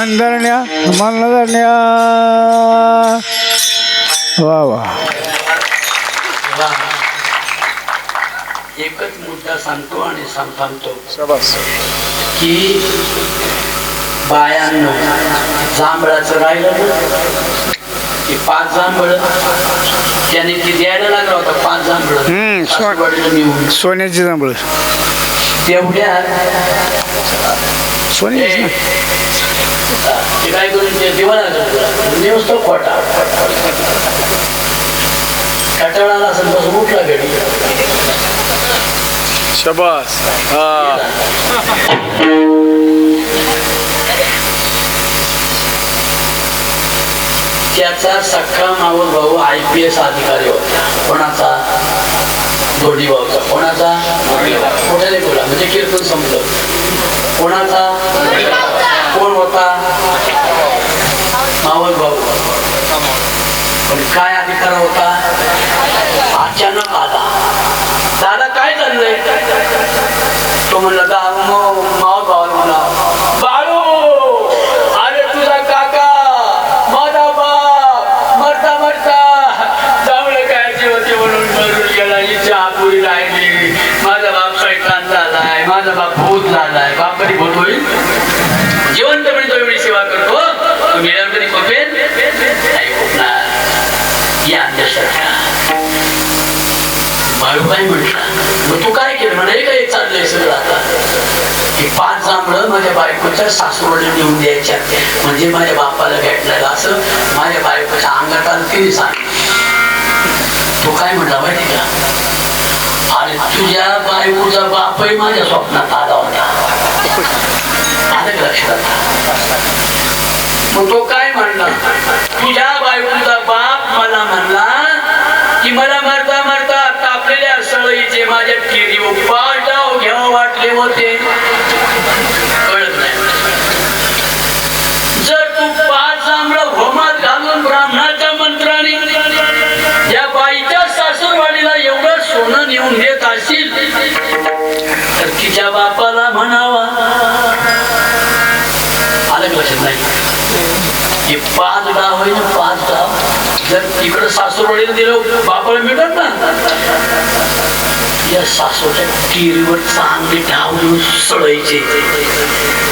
अंधरण्या मनधरण्या. वा वा. एकच मुद्दा सांगतो आणि सांगतो शाबास. की बायांनो जांभळाचं राहिलं ना की 5 जांभळ त्याने ती द्यायला लागला होता 5 जांभळ सासूबाईला नेऊन सोन्याची जांभळ. तेवढ्या सोन्याची ते काय करून ते दिवाळा न्यूज तो खोटा कटाळाला असेल तसं उठला घडी. शाबास. त्याचा सख्खा मावळ भाऊ IPS अधिकारी होता. कोणाचा? दोन्ही भाऊचा. कोणाचा? मोठ्याने बोला म्हणजे कीर्तन संपलं. कोणाचा? कोण होता? मावळ भाऊ. पण काय अधिकार होता? अचानक आला. दादा काय चाललंय? तो म्हणला मावळ भावाला म्हणला बाळू अरे तुझा काका माझा बाप मरता मरता जांभळं खायची होती म्हणून मरून गेला. इच्छा पुरी राहिली. माझा बाप शैतान झालाय. माझा बाप भूत झालाय. बाप कधी भूत होईल? जिवंतपणे तो एवढी सेवा करतो. तुम्ही कधी कोपेन नाही कोपणार. या बाळू काय म्हटला मग तू काय केलं म्हणे काय चाललंय सगळं आता की 5 जांभळं माझ्या बायकोच्या सासूला नेऊन द्यायच्या म्हणजे माझ्या बापाला भेटलेलं असं माझ्या बायकोच्या अंगात आलं तिने सांगितलं. तो काय म्हटला माहिती का? अरे तुझ्या बायकोचा बापही माझ्या स्वप्नात आला होता. आलं का लक्षात? मग तो काय म्हणला तुझ्या बायकोचा बाप मला म्हणला की मला मरता मरता तापलेल्या सळईचे माझ्या किरी पाटाव घ्यावा वाटले होते. कळत नाही. जर तू 5 जांभळं होमात घालून ब्राह्मणाच्या मंत्राने या बाईच्या सासूरवाडीला एवढं सोनं नेऊन देत असशील तर तिच्या बापाला म्हणावा. आलं लक्षात नाही की 5 गाव होईल 5 गाव जर तिकडं सासूरवाडीला दिलं बापाला मिळत ना या सासूच्या टिरीवर चांगले ढाव देऊन सळायचे.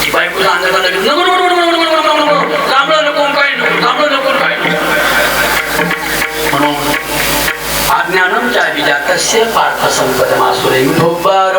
ती बायको सांगत जांभळं नको काय नको जांभळं नको काय म्हणून अज्ञानम च्या बीजा तस्य पार्थ संपदमासुरे कुमार